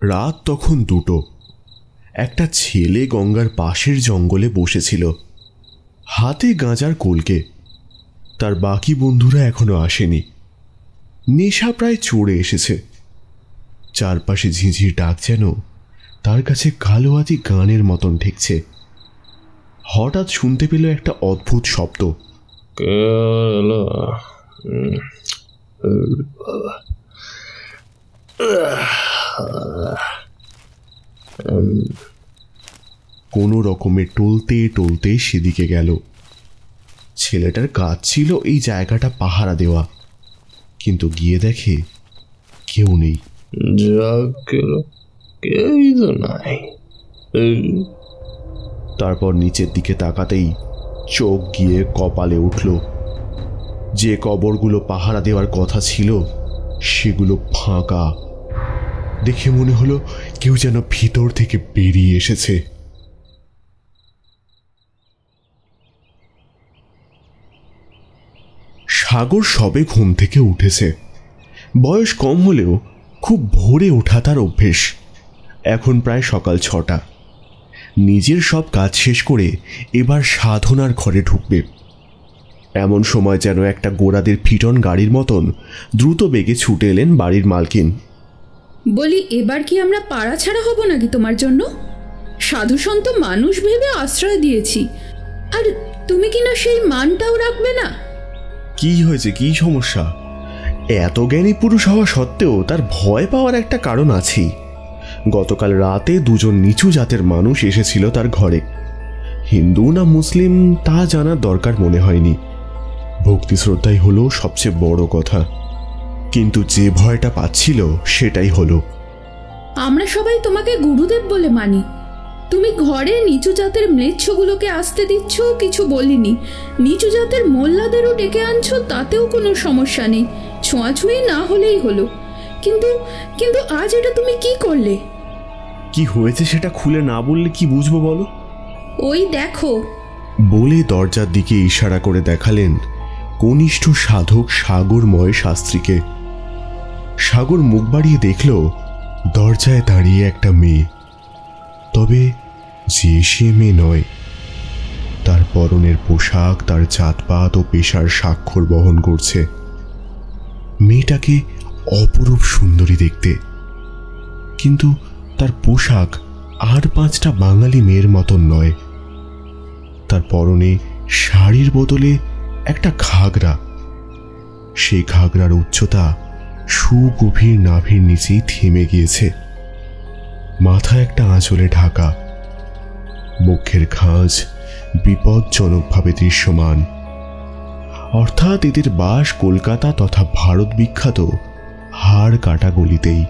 রাত তখন 2টো। একটা ছেলে গঙ্গার পাশের জঙ্গলে বসেছিল, হাতে গাঁজার কলকে। তার বাকি বন্ধুরা এখনো আসেনি। নেশা প্রায় চড়ে এসেছে। চারপাশে ঝিঝির ডাক যেন তার কাছে কালোয়াতি গানের মতন ঠেকছে। হঠাৎ শুনতে পেল একটা অদ্ভুত শব্দ। কোনো রকমে টলতে টলতে সেদিকে গেল। ছেলেটার কাজ ছিল এই জায়গাটা পাহারা দেওয়া, কিন্তু গিয়ে দেখে কেউ নেই। তারপর নিচের দিকে তাকাতেই চোখ গিয়ে কপালে উঠল। যে কবরগুলো পাহারা দেওয়ার কথা ছিল সেগুলো ফাঁকা। দেখে মনে হলো কেউ যেন ভিতর থেকে বেরিয়ে এসেছে। সাগর সবে ঘুম থেকে উঠেছে। বয়স কম হলেও খুব ভোরে ওঠা তার অভ্যেস। এখন প্রায় সকাল 6টা। নিজের সব কাজ শেষ করে এবার সাধনার ঘরে ঢুকবে। এমন সময় যেন একটা গোড়াদের ফিটন গাড়ির মতন দ্রুত বেগে ছুটে এলেন বাড়ির মালকিন। বলি, এবার কি আমরা পাড়া ছাড়া হব নাকি তোমার জন্য? সাধু সন্ত মানুষ ভেবে আশ্রয় দিয়েছি, আর তুমি কি না সেই মানটাও রাখবে না? কি হয়েছে, কি সমস্যা? এত জ্ঞানী পুরুষ হওয়া সত্ত্বেও তার ভয় পাওয়ার একটা কারণ আছেই। গতকাল রাতে 2জন নিচু জাতের মানুষ এসেছিল তার ঘরে। হিন্দু না মুসলিম তা জানার দরকার মনে হয়নি। ভক্তি শ্রদ্ধাই হলো সবচেয়ে বড় কথা। কিন্তু যে ভয়টা পাচ্ছিল সেটাই হলো। আমরা সবাই তোমাকে গুরুদেব বলে মানি। তুমি ঘরে নিচু জাতের ম্লেচ্ছগুলোকে আসতে দিচ্ছ, কিছু বলিনি। নিচু জাতের মোল্লাদেরও ডেকে আনছো, তাতেও কোনো সমস্যা নেই, ছোঁয়াছুঁয়ি না হলেই হলো। কিন্তু কিন্তু আজ এটা তুমি কি করলে? কি হয়েছে সেটা খুলে না বললে কি বুঝবো বলো? ওই দেখো, বলে দরজার দিকে ইশারা করে দেখালেন কনিষ্ঠ সাধক সাগরময় শাস্ত্রীকে। সাগর মুখ বাড়িয়ে দেখল দরজায় দাঁড়িয়ে একটা মেয়ে। তবে যে সে মেয়ে নয়। তার পরনের পোশাক তার জাতপাত ও পেশার স্বাক্ষর বহন করছে। মেয়েটাকে অপরূপ সুন্দরী দেখতে, কিন্তু তার পোশাক আর 5টা বাঙালি মেয়ের মতন নয়। তার পরনে শাড়ির বদলে একটা ঘাগরা। সেই ঘাগরার উচ্চতা সুগভীর নাভির নিচেই থেমে গিয়েছে। মাথা একটা আঁচলে ঢাকা। মুখের খাঁজ বিপজ্জনকভাবে দৃশ্যমান। অর্থাৎ এদের বাস কলকাতা তথা ভারত বিখ্যাত হাড় কাটা গলিতেই।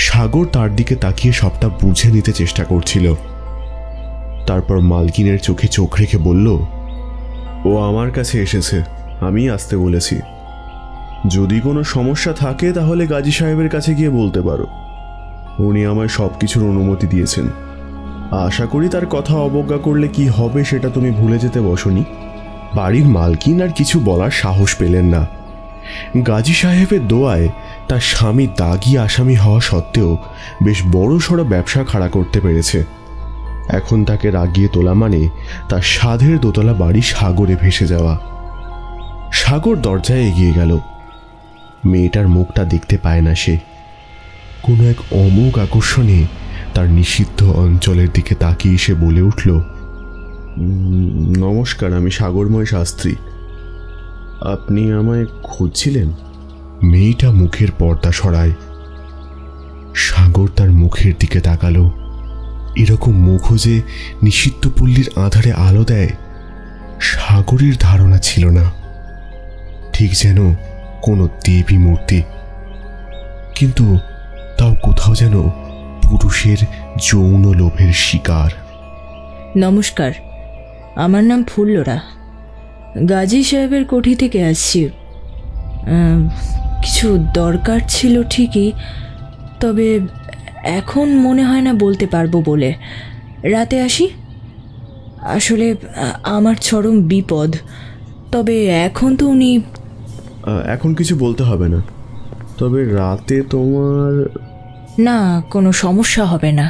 সাগর তার দিকে তাকিয়ে সবটা বুঝে নিতে চেষ্টা করছিল। তারপর মালকিনের চোখে চোখ রেখে বলল, ও আমার কাছে এসেছে, আমি আসতে বলেছি। যদি কোনো সমস্যা থাকে তাহলে গাজী সাহেবের কাছে গিয়ে বলতে পারো। উনি আমায় সব কিছুর অনুমতি দিয়েছেন। আশা করি তার কথা অবজ্ঞা করলে কি হবে সেটা তুমি ভুলে যেতে বসনি। বাড়ির মালকিন আর কিছু বলার সাহস পেলেন না। গাজী সাহেবের দোয়ায় তার স্বামী দাগি আসামি হওয়া সত্ত্বেও বেশ বড় সড়ো ব্যবসা খাড়া করতে পেরেছে। এখন তাকে রাগিয়ে তোলা মানে তার সাধের দোতলা বাড়ি সাগরে ভেসে যাওয়া। সাগর দরজায় এগিয়ে গেল। মেয়েটার মুখটা দেখতে পায় না সে। কোনো এক অমোঘ আকর্ষণে তার নিষিদ্ধ অঞ্চলের দিকে তাকিয়ে সে বলে উঠল, নমস্কার, আমি সাগরময় শাস্ত্রী। আপনি আমায় খুঁজছিলেন? মেয়েটা মুখের পর্দা সরায়। সাগর তার মুখের দিকে তাকালো। এরকম মুখও যে নিষিদ্ধ পল্লীর আধারে আলো দেয় সাগরের ধারণা ছিল না। ঠিক যেন কোনো দেবী মূর্তি, কিন্তু তাও কোথাও যেন পুরুষের যৌন লোভের শিকার। নমস্কার, আমার নাম ফুল্লরা। গাজী সাহেবের কোঠি থেকে আসছি। কিছু দরকার ছিল ঠিকই, তবে এখন মনে হয় না বলতে পারবো বলে। রাতে আসি। আসলে আমার চরম বিপদ। তবে এখন তো উনি... এখন কিছু বলতে হবে না। তবে রাতে তোমার না, কোনো সমস্যা হবে না।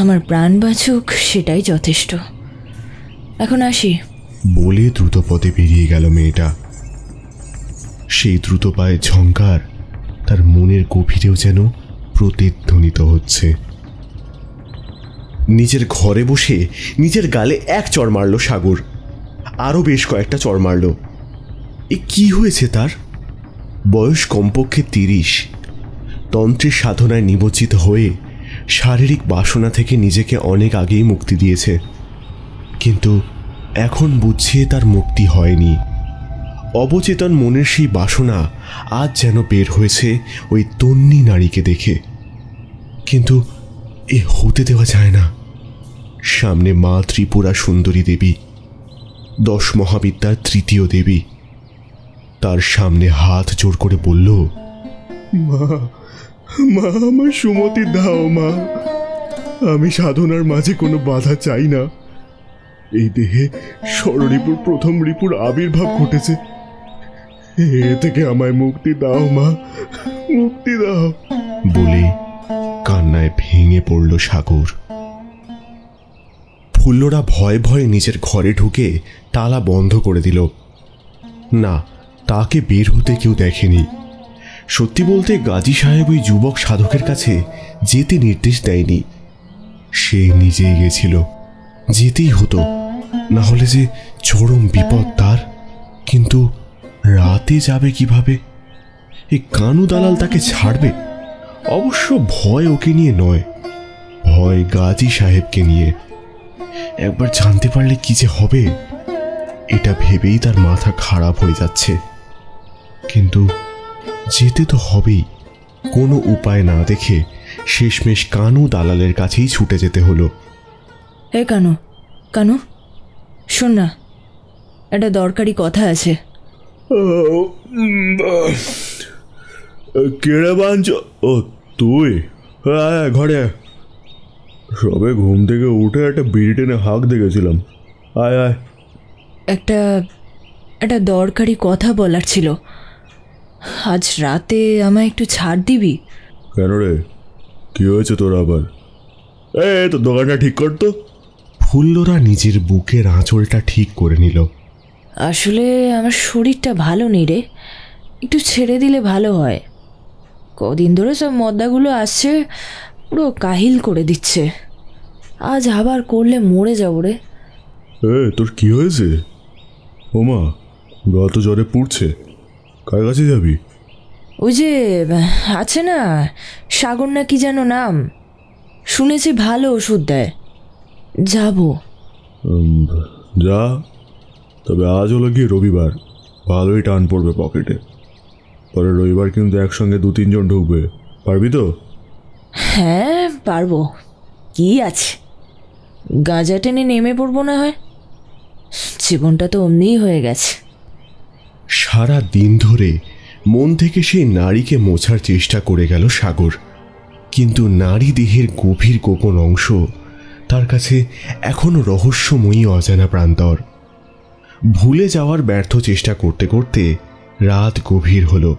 আমার প্রাণ বাঁচুক, সেটাই যথেষ্ট। এখন আসি। বলে দ্রুত পথে বেরিয়ে গেল মেয়েটা। সেই দ্রুত পায়ের ঝংকার তার মনের গভীরেও যেন প্রতিধ্বনিত হচ্ছে। নিজের ঘরে বসে নিজের গালে এক চড় মারল সাগর, আরও বেশ কয়েকটা চড় মারল। এ কি হয়েছে তার? বয়স কমপক্ষে 30। তন্ত্রের সাধনায় নিমজ্জিত হয়ে শারীরিক বাসনা থেকে নিজেকে অনেক আগেই মুক্তি দিয়েছে, কিন্তু এখন বুঝছে তার মুক্তি হয়নি। অবচেতন মনের সেই বাসনা আজ যেন বের হয়েছে ওই তন্নি নারীকে দেখে। কিন্তু এ হতে দেওয়া যায় না। সামনে মা ত্রিপুরা সুন্দরী দেবী, 10 মহাবিদ্যার তৃতীয় দেবী। তার সামনে হাত জোর করে বলল, মা, মা আমার সুমতি দাও মা। আমি সাধনার মাঝে কোনো বাধা চাই না। এই দেহে ষড়রিপুর প্রথম রিপুর আবির্ভাব ঘটেছে। এ থেকে আমায় মুক্তি দাও মা, মুক্তি দাও। বলে কান্নায় ভেঙে পড়ল সাগর। ফুল্লরা ভয়ে ভয়ে নিজের ঘরে ঢুকে তালা বন্ধ করে দিল। না, তাকে বের হতে কেউ দেখেনি। সত্যি বলতে গাজী সাহেব ওই যুবক সাধকের কাছে যেতে নির্দেশ দেয়নি, সে নিজেই গেছিল। যেতেই হতো, না হলে যে চরম বিপদ তার। কিন্তু রাতে যাবে কিভাবে? এই কানু দালাল তাকে ছাড়বে? অবশ্য ভয় ওকে নিয়ে নয়, ভয় গাজী সাহেবকে নিয়ে। একবার জানতে পারলে কি যে হবে, এটা ভেবেই তার মাথা খারাপ হয়ে যাচ্ছে। কিন্তু যেতে তো হবেই। কোনো উপায় না দেখে শেষমেশ কানু দালালের কাছেই ছুটে যেতে হলো। এ কানু, কানু শোন না, একটা দরকারি কথা আছে। কেড়ে বাঞ্চ? ও তুই? ঘরে সবে ঘুম থেকে উঠে একটা বিড়ি টেনে হাঁক দেখেছিলাম। আয় আয়। একটা দরকারি কথা বলার ছিল। আজ রাতে আমায় একটু ছাড় দিবি? কেন রে, কি হয়েছে তোর আবার? তো দোকানটা ঠিক করতো। ফুল্লরা নিজের বুকের আঁচলটা ঠিক করে নিল। আসলে আমার শরীরটা ভালো নেই রে, একটু ছেড়ে দিলে ভালো হয়। কদিন ধরে সব মদ্দাগুলো আসছে, পুরো কাহিল করে দিচ্ছে। আজ আবার করলে মরে যাবো রে। তোর কি হয়েছে? ওমা, গা তো জ্বরে পুড়ছে। কার কাছে যাবি? ওই যে আছে না, সাগর না কি যেন নাম, শুনেছি ভালো ওষুধ দেয়। যাবো। যা, তবে আজ হলো গিয়ে রবিবার, ভালোই টান পড়বে পকেটে। পরে রবিবার কিন্তু একসঙ্গে 2-3 জন ঢুকবে, পারবি তো? হ্যাঁ পারবো, কি আছে, গাঁজা টেনে নেমে পড়বো না হয়। জীবনটা তো অমনিই হয়ে গেছে। সারা দিন ধরে মন থেকে সেই নারীকে মোছার চেষ্টা করে গেল সাগর, কিন্তু নারী দেহের গভীর গোপন অংশ তার কাছে এখনো রহস্যময়ী অজানা প্রান্তর। ভুলে যাওয়ার ব্যর্থ চেষ্টা করতে করতে রাত গভীর হলো।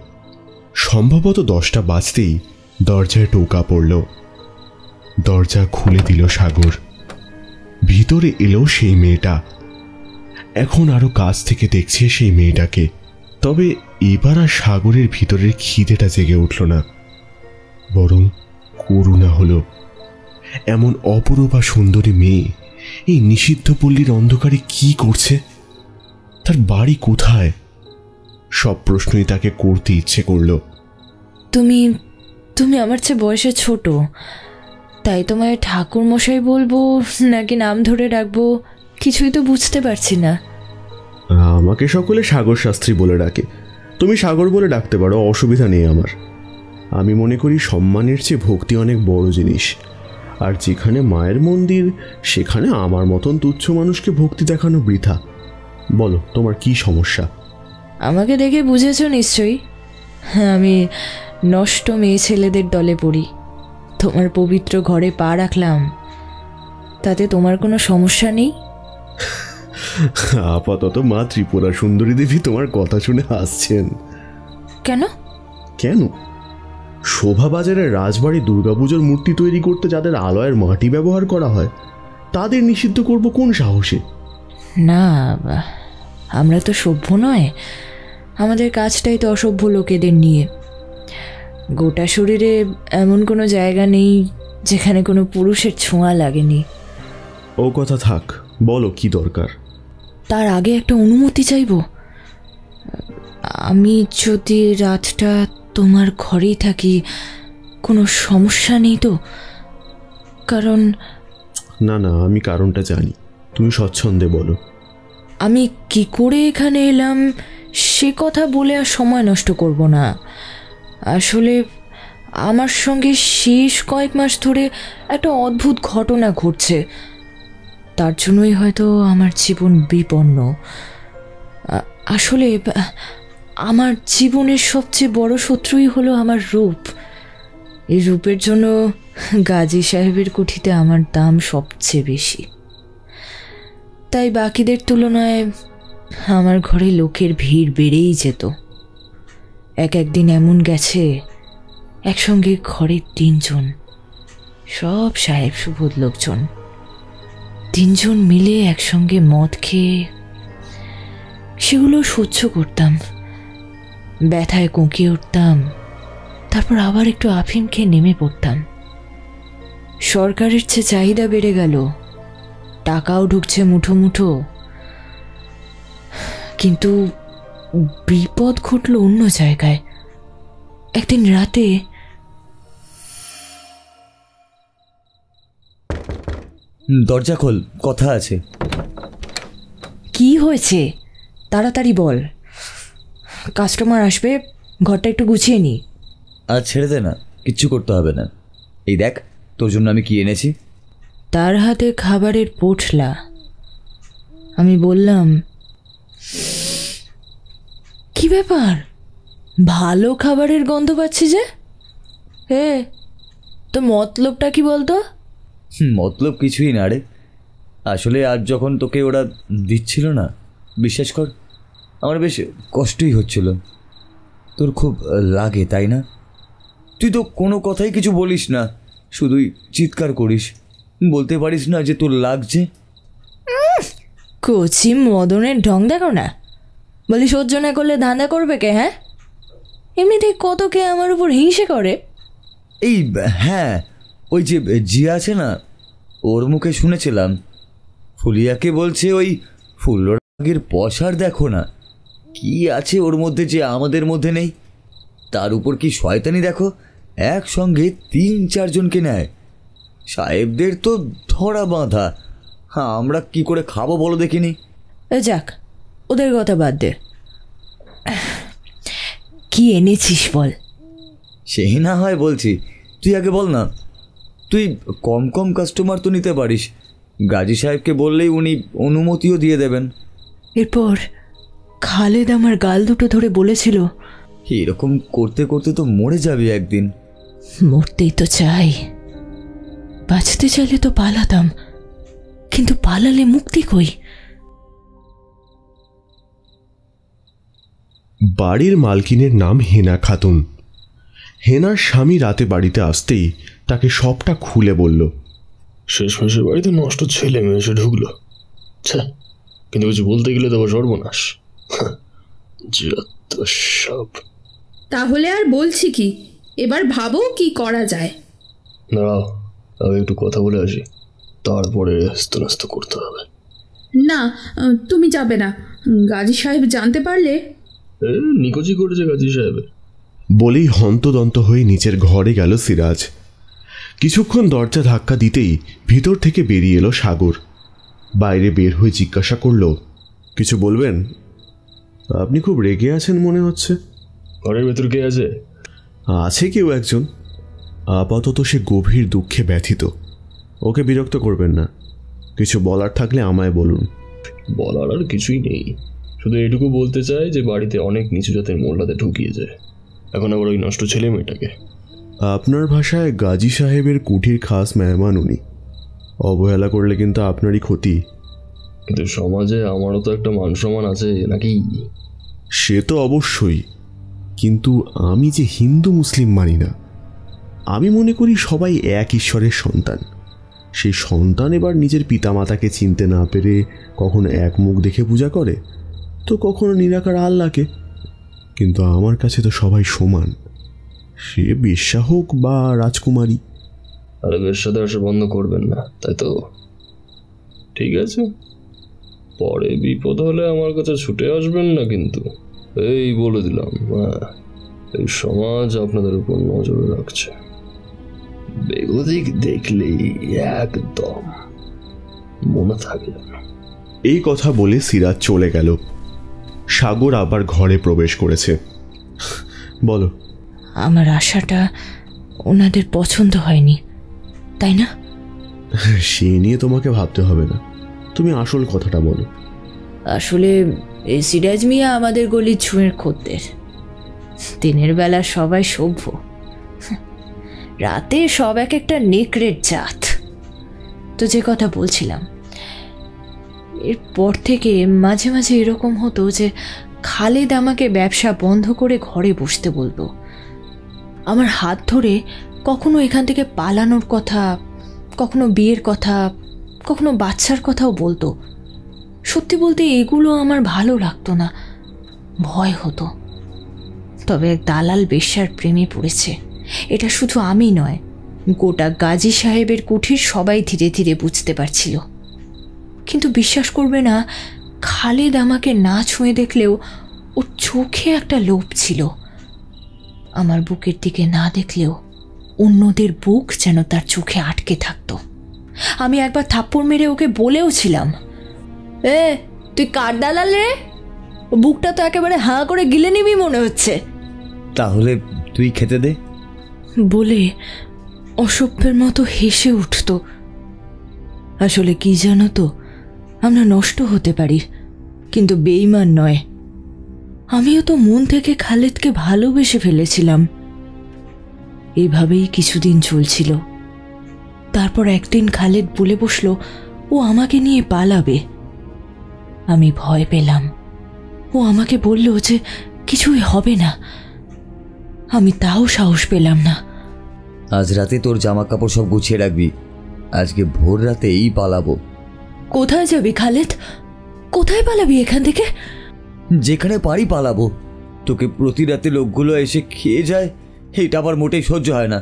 সম্ভবত 10টা বাজতেই দরজায় টোকা পড়ল। দরজা খুলে দিল সাগর। ভিতরে এলো সেই মেয়েটা। এখন আরো কাছ থেকে দেখছে সেই মেয়েটাকে। তবে এবার আর সাগরের ভিতরের খিদেটা জেগে উঠল না, বরং করুণা হলো। এমন অপরূপা সুন্দরী মেয়ে এই নিষিদ্ধ পল্লীর অন্ধকারে কি করছে? তার বাড়ি কোথায়? সব প্রশ্নই তাকে করতে ইচ্ছে করল। তুমি তুমি আমার চেয়ে বয়সে ছোট, তাই তোমায় ঠাকুর মশাই বলবো নাকি নাম ধরে ডাকবো কিছুই তো বুঝতে পারছি না। আমাকে সকলে সাগর শাস্ত্রী বলে ডাকে, তুমি সাগর বলে ডাকতে পারো, অসুবিধা নেই আমার। আমি মনে করি সম্মানের চেয়ে ভক্তি অনেক বড় জিনিস, আর যেখানে মায়ের মন্দির সেখানে আমার মতন তুচ্ছ মানুষকে ভক্তি দেখানো বৃথা। বলো, তোমার কি সমস্যা? আমাকে দেখে বুঝেছ নিশ্চয়ই, আমি নষ্ট মেয়ে ছেলেদের দলে পড়ি। তোমার পবিত্র ঘরে পা রাখলাম, তাতে তোমার কোনো সমস্যা নেই? আপাতত মা ত্রিপুরা সুন্দরী দেবী তোমার কথা শুনে হাসছেন। কেন? কেন? শোভাবাজারের রাজবাড়ি দুর্গাপুজোর মূর্তি তৈরি করতে যাদের আলয়ের মাটি ব্যবহার করা হয় তাদের নিষিদ্ধ করব কোন সাহসে? না, আমরা তো সভ্য নয়। আমাদের কাজটাই তো অসভ্য লোকেদের নিয়ে। গোটা শরীরে এমন কোনো জায়গা নেই যেখানে কোনো পুরুষের ছোঁয়া লাগেনি। ও কথা থাক, বলো কি দরকার? তার আগে একটা অনুমতি চাইব। আমি যদি রাতটা তোমার ঘরেই থাকি কোনো সমস্যা নেই তো? কারণ না না, আমি কারণটা জানি, তুমি স্বচ্ছন্দে বলো। আমি কি করে এখানে এলাম সে কথা বলে আর সময় নষ্ট করব না। আসলে আমার সঙ্গে শেষ কয়েক মাস ধরে একটা অদ্ভুত ঘটনা ঘটছে, তার জন্যই হয়তো আমার জীবন বিপন্ন। আসলে আমার জীবনের সবচেয়ে বড় শত্রুই হলো আমার রূপ। এই রূপের জন্য গাজী সাহেবের কুঠিতে আমার দাম সবচেয়ে বেশি। তাই বাকিদের তুলনায় আমার ঘরে লোকের ভিড় বেড়েই যেত। একদিন এমন গেছে একসঙ্গে ঘরে 3 জন, সব সাহেব সুবোধ লোকজন, 3 জন মিলে একসঙ্গে মদ খেয়ে সেগুলো সহ্য করতাম, ব্যথায় কুঁকিয়ে উঠতাম, তারপর আবার একটু আফিম খেয়ে নেমে পড়তাম। সরকারের চেয়ে চাহিদা বেড়ে গেল, টাকাও ঢুকছে মুঠো মুঠো, কিন্তু বিপদ ঘটল অন্য জায়গায়। একদিন রাতে দরজা খোল, কথা আছে। কি হয়েছে তাড়াতাড়ি বল, কাস্টমার আসবে, ঘরটা একটু গুছিয়ে নি। আর ছেড়ে দে না, কিচ্ছু করতে হবে না। এই দেখ তোর জন্য আমি কি এনেছি। তার হাতে খাবারের পোটলা। আমি বললাম, কি ব্যাপার, ভালো খাবারের গন্ধ পাচ্ছি যে? তো মতলবটা কি বলতো? মতলব কিছুই না রে, আসলে আজ যখন তোকে ওরা দিচ্ছিল না, বিশ্বাস কর আমার বেশ কষ্টই হচ্ছিল। তোর খুব লাগে তাই না? তুই তো কোনো কথাই কিছু বলিস না, শুধুই চিৎকার করিস, বলতে পারিস না যে তোর লাগছে। কচি মদনের ঢং দেখো না, বলি সহ্য না করলে ধান্দা করবে কে? হ্যাঁ, এমনিতেই কত কে আমার উপর হিংসে করে। এই হ্যাঁ, ওই যে জিয়া আছে না, ওর মুখে শুনেছিলাম ফুলিয়াকে বলছে ওই ফুলরাগের পসার দেখো না, কি আছে ওর মধ্যে যে আমাদের মধ্যে নেই। তার উপর কি শয়তানি দেখো, একসঙ্গে 3-4 জনকে নেয়। সাহেবদের তো ধরা বাঁধা, হ্যাঁ আমরা কি করে খাবো বলো দেখিনি। যাক, ওদের কথা বাদ দে, কি এনেছিস বল। সেই না হয় বলছি, তুই আগে বল না। তুই কম কম কাস্টমার তো নিতে পারিস, গাজী সাহেবকে বললেই উনি অনুমতিও দিয়ে দেবেন। এরপর খালেদ আমার গাল দুটো ধরে বলেছিল, এরকম করতে করতে তো মরে যাবি একদিন। মরতেই তো চাই, বাঁচতে চাইলে তো পালাতাম, কিন্তু পালালে মুক্তি কই? বাড়ির মালকিনের নাম হেনা খাতুন। হেনার স্বামী রাতে বাড়িতে আসতেই তাকে সবটা খুলে বলল, শেষমেশের বাড়িতে নষ্ট ছেলে মেয়ে এসে ঢুকলো, কিন্তু কিছু বলতে গেলে তো সর্বনাশ। সব তাহলে আর বলছি কি, এবার ভাবো কি করা যায়। দাঁড়াও, আমি একটু কথা বলে আসি, তারপরে আস্তে আস্তে করতে হবে। না, তুমি যাবে না, গাজী সাহেব জানতে পারলে। নিকোচি করেছে গাজী সাহেবের। বলেই হন্তদন্ত হয়ে নিচের ঘরে গেল সিরাজ। কিছুক্ষণ দরজা ধাক্কা দিতেই ভিতর থেকে বেরিয়ে এলো সাগর। বাইরে বের হয়ে জিজ্ঞাসা করল, কিছু বলবেন? আপনি খুব রেগে আছেন মনে হচ্ছে। ঘরের ভেতর কে আছে? আছে কেউ একজন, আপাতত সে গভীর দুঃখে ব্যথিত। ওকে বিরক্ত করবেন না, কিছু বলার থাকলে আমায় বলুন। বলার আর কিছুই নেই, শুধু এটুকু বলতে চাই যে বাড়িতে অনেক নিচু জাতের মোল্লাদের ঢুকিয়েছে, এখন আবার ওই নষ্ট ছেলে মেয়েটাকে। আপনার ভাষায় গাজী সাহেবের কুঠির খাস মেহমান উনি, অবহেলা করলে কিন্তু আপনারই ক্ষতি। কিন্তু সমাজে আমারও তো একটা মান সম্মান আছে নাকি? সে তো অবশ্যই, কিন্তু আমি যে হিন্দু মুসলিম মানি না। আমি মনে করি সবাই এক ঈশ্বরের সন্তান। সেই সন্তান এবার নিজের পিতামাতাকে চিনতে না পেরে কখনো এক মুখ দেখে পূজা করে, তো কখনো নিরাকার আল্লাহকে। কিন্তু আমার কাছে তো সবাই সমান, সে বেশ্যা হোক বা রাজকুমারী। আরে বেশ্যাতে আসা বন্ধ করবেন না, তাই তো? ঠিক আছে, পরে বিপদ হলে আমার কাছে ছুটে আসবেন না কিন্তু, এই বলে দিলাম। এই সমাজ আপনাদের উপর নজর রাখছে, বেগতিক দেখলেই একদম মনে থাকে। এই কথা বলে সিরাজ চলে গেল। সাগর আবার ঘরে প্রবেশ করেছে। বলো। আমার আশাটা ওনাদের পছন্দ হয়নি, তাই না? সে নিয়ে তোমাকে ভাবতে হবে না, তুমি আসল কথাটা বলো। আসলে এই সিরাজ মিয়া আমাদের গলির ছুঁয়ের খদ্দের। দিনের বেলা সবাই সভ্য, রাতে সব এক একটা নেকড়ের জাত। তো যে কথা বলছিলাম, এরপর থেকে মাঝে মাঝে এরকম হতো যে খালেদ আমাকে ব্যবসা বন্ধ করে ঘরে বসতে বলতো। আমার হাত ধরে কখনো এখান থেকে পালানোর কথা, কখনো বিয়ের কথা, কখনো বাচ্চার কথাও বলতো। সত্যি বলতে এগুলো আমার ভালো লাগতো না, ভয় হতো। তবে এক দালাল বেশ্যার প্রেমে পড়েছে, এটা শুধু আমি নয়, গোটা গাজী সাহেবের কুঠির সবাই ধীরে ধীরে বুঝতে পারছিল। কিন্তু বিশ্বাস করবে না, খালেদ আমাকে না ছুঁয়ে দেখলেও ওর চোখে একটা লোভ ছিল। আমার বুকের দিকে না দেখলেও অন্যদের বুক যেন তার চোখে আটকে থাকতো। আমি একবার থাপ্পড় মেরে ওকে বলেও ছিলাম, তুই কার দালাল রে? বুকটা তো একেবারে হাঁ করে গিলে নিবি মনে হচ্ছে। তাহলে তুই খেতে দে বলে অসভ্যের মতো হেসে উঠত। আসলে কি জানো তো, আমরা নষ্ট হতে পারি কিন্তু বেঈমান নয়। আমিও তো মন থেকে খালেদকে ভালোবেসে ফেলেছিলাম। এভাবেই কিছুদিন চলছিল। তারপর একদিন খালেদ বলে বসলো ও আমাকে নিয়ে পালাবে। আমি ভয় পেলাম। ও আমাকে বলল যে কিছুই হবে না। আমি তাও সাহস পেলাম না। আজ রাতে তোর জামা কাপড় সব গুছিয়ে রাখবি, আজকে ভোর রাতেই পালাবো। কোথায় যাবি খালেদ? কোথায় পালাবি এখান থেকে? যেখানে পারি পালাবো। তোকে প্রতি রাতে লোকগুলো এসে খেয়ে যায়, এটা আবার মোটেই সহ্য হয় না।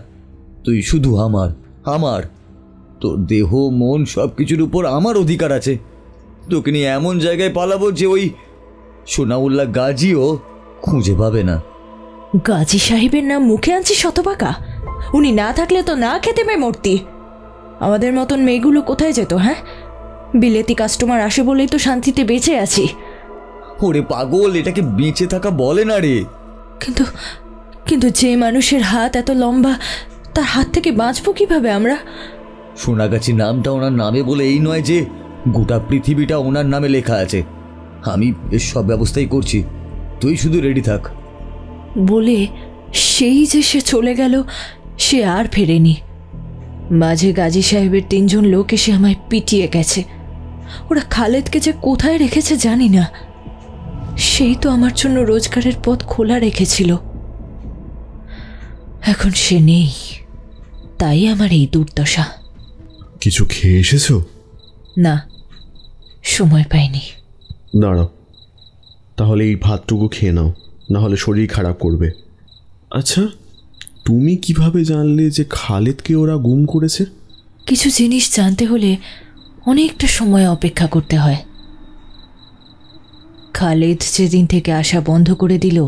তুই শুধু আমার, আমার তোর দেহ মন সব কিছুর উপর আমার অধিকার আছে। তোকে নিয়ে এমন জায়গায় পালাবো যে ওই সোনাউল্লাহ গাজীও খুঁজে পাবে না। গাজী সাহেবের নাম মুখে আনছি শতপাকা? উনি না থাকলে তো না খেতে পেয়ে মরতি। আমাদের মতন মেয়েগুলো কোথায় যেত? হ্যাঁ, বিলেতি কাস্টমার আসে বলেই তো শান্তিতে বেঁচে আছি। ওরে পাগল, এটাকে বেঁচে থাকা বলে না রে। কিন্তু কিন্তু যে মানুষের হাত এত লম্বা, তার হাত থেকে বাঁচবো কিভাবে আমরা? সোনাগাছি নামটা ওনার নামে বলে এই নয় যে গোটা পৃথিবীটা ওনার নামে লেখা আছে। আমি এর সব ব্যবস্থাই করছি, তুই শুধু রেডি থাক। বলে সেই যে সে চলে গেল, সে আর ফেরেনি। মাঝে গাজী সাহেবের 3 জন লোক এসে আমায় পিটিয়ে গেছে। ওরা খালেদকে যে কোথায় রেখেছে জানি না। সেই তো আমার জন্য রোজগারের পথ খোলা রেখেছিল। এখন সে নেই, তাই আমার এই দুর্দশা। কিছু খেয়ে এসেছো? না, সময় পাইনি। দাঁড়াও, তাহলে এই ভাতটুকু খেয়ে নাও, না হলে শরীর খারাপ করবে। আচ্ছা, তুমি কিভাবে জানলে যে খালেদকে ওরা গুম করেছে? কিছু জিনিস জানতে হলে অনেকটা সময় অপেক্ষা করতে হয়। খালেদ যেদিন থেকে আসা বন্ধ করে দিল,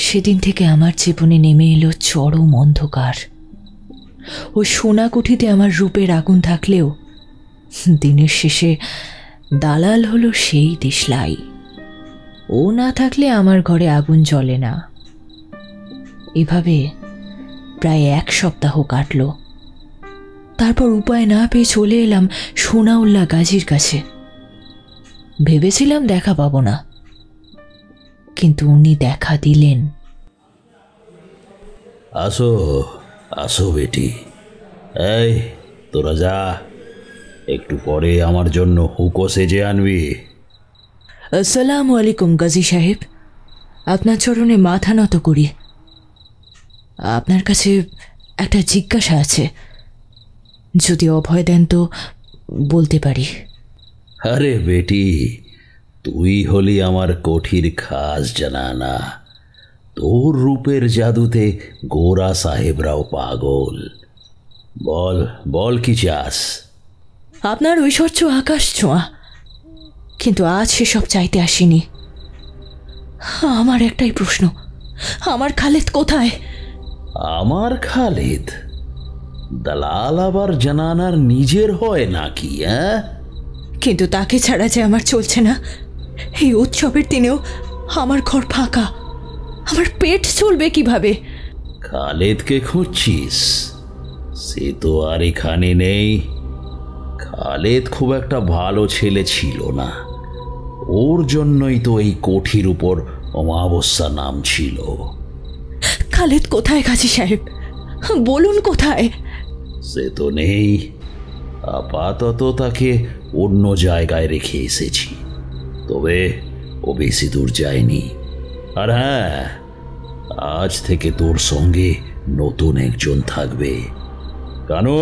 সেদিন থেকে আমার জীবনে নেমে এলো চরম অন্ধকার। ওই সোনা কুঠিতে আমার রূপের আগুন থাকলেও দিনের শেষে দালাল হলো সেই দেশলাই। ও না থাকলে আমার ঘরে আগুন জ্বলে না। এভাবে প্রায় 1 সপ্তাহ কাটল। তারপর উপায় না পেয়ে চলে এলাম সোনাউল্লাহ গাজীর কাছে। ভেবেছিলাম দেখা পাবো না, কিন্তু উনি দেখা দিলেন। আসো আসো বেটি, এই তোরা যা, একটু পরে আমার জন্য হুঁকো সেজে আনবি। আসসালামু আলাইকুম গাজী সাহেব। আপনার চরণে মাথা নত করি। আপনার কাছে একটা জিজ্ঞাসা আছে, যদি অভয় দেন তো বলতে পারি। আরে বেটি, তুই হলি আমার কোঠির খাস জানানা। তোর রূপের জাদুতে গোরা সাহেবরাও পাগল। বল বল, কি চাস? আপনার ঐশ্বর্য আকাশ ছোঁয়া, কিন্তু আজ সেসব চাইতে আসিনি। আমার একটাই প্রশ্ন, আমার খালেদ কোথায়? আমার খালেদ দালাল আবার জানানার নিজের হয় নাকি? কিন্তু তাকে ছাড়া যে আমার চলছে না। এই উৎসবের দিনেও আমার ঘর ফাঁকা, আমার পেট চলবে কিভাবে? খালেদকে খুঁজছিস? সে তো আর এখানে নেই। খালেদ খুব একটা ভালো ছেলে ছিল না, ওর জন্যই তো এই কোঠির উপর অমাবস্যা নাম ছিল। খালেদ কোথায় কাজী সাহেব, বলুন কোথায়? সে তো নেই, আপাতত তাকে অন্য জায়গায় রেখে এসেছি। তবে ও বেশি দূর যায়নি। আর হ্যাঁ, আজ থেকে তোর সঙ্গে নতুন একজন থাকবে। কানো,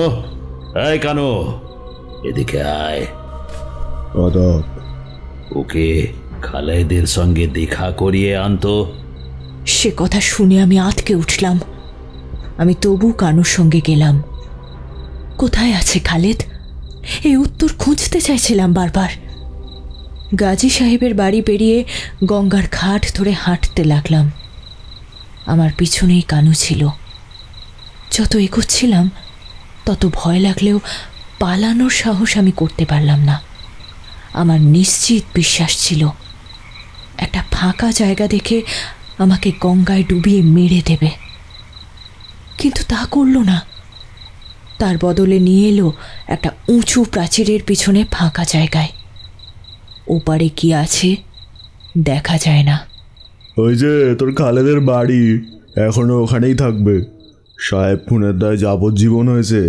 এই কানো, এদিকে আয়। আদাব। ওকে খালেদের সঙ্গে দেখা করিয়ে আনতো। সে কথা শুনে আমি আঁতকে উঠলাম। আমি তবু কানুর সঙ্গে গেলাম। কোথায় আছে খালেদ, এই উত্তর খুঁজতে চাইছিলাম বারবার। গাজী সাহেবের বাড়ি পেরিয়ে গঙ্গার ঘাট ধরে হাঁটতে লাগলাম। আমার পিছনেই কানু ছিল। যত এগোচ্ছিলাম তত ভয় লাগলেও পালানোর সাহস আমি করতে পারলাম না। আমার নিশ্চিত বিশ্বাস ছিল একটা ফাঁকা জায়গা দেখে আমাকে গঙ্গায় ডুবিয়ে মেরে দেবে, কিন্তু তা করল না। তার বদলে নিয়ে এলো একটা উঁচু প্রাচীরের পিছনে ফাঁকা জায়গায়। ওপারে কি আছে দেখা যায় না। ওই যে তোর খালেদের বাড়ি, এখনো ওখানেই থাকবে। সাহেব খুনের দায় যাবজ্জীবন হয়েছে।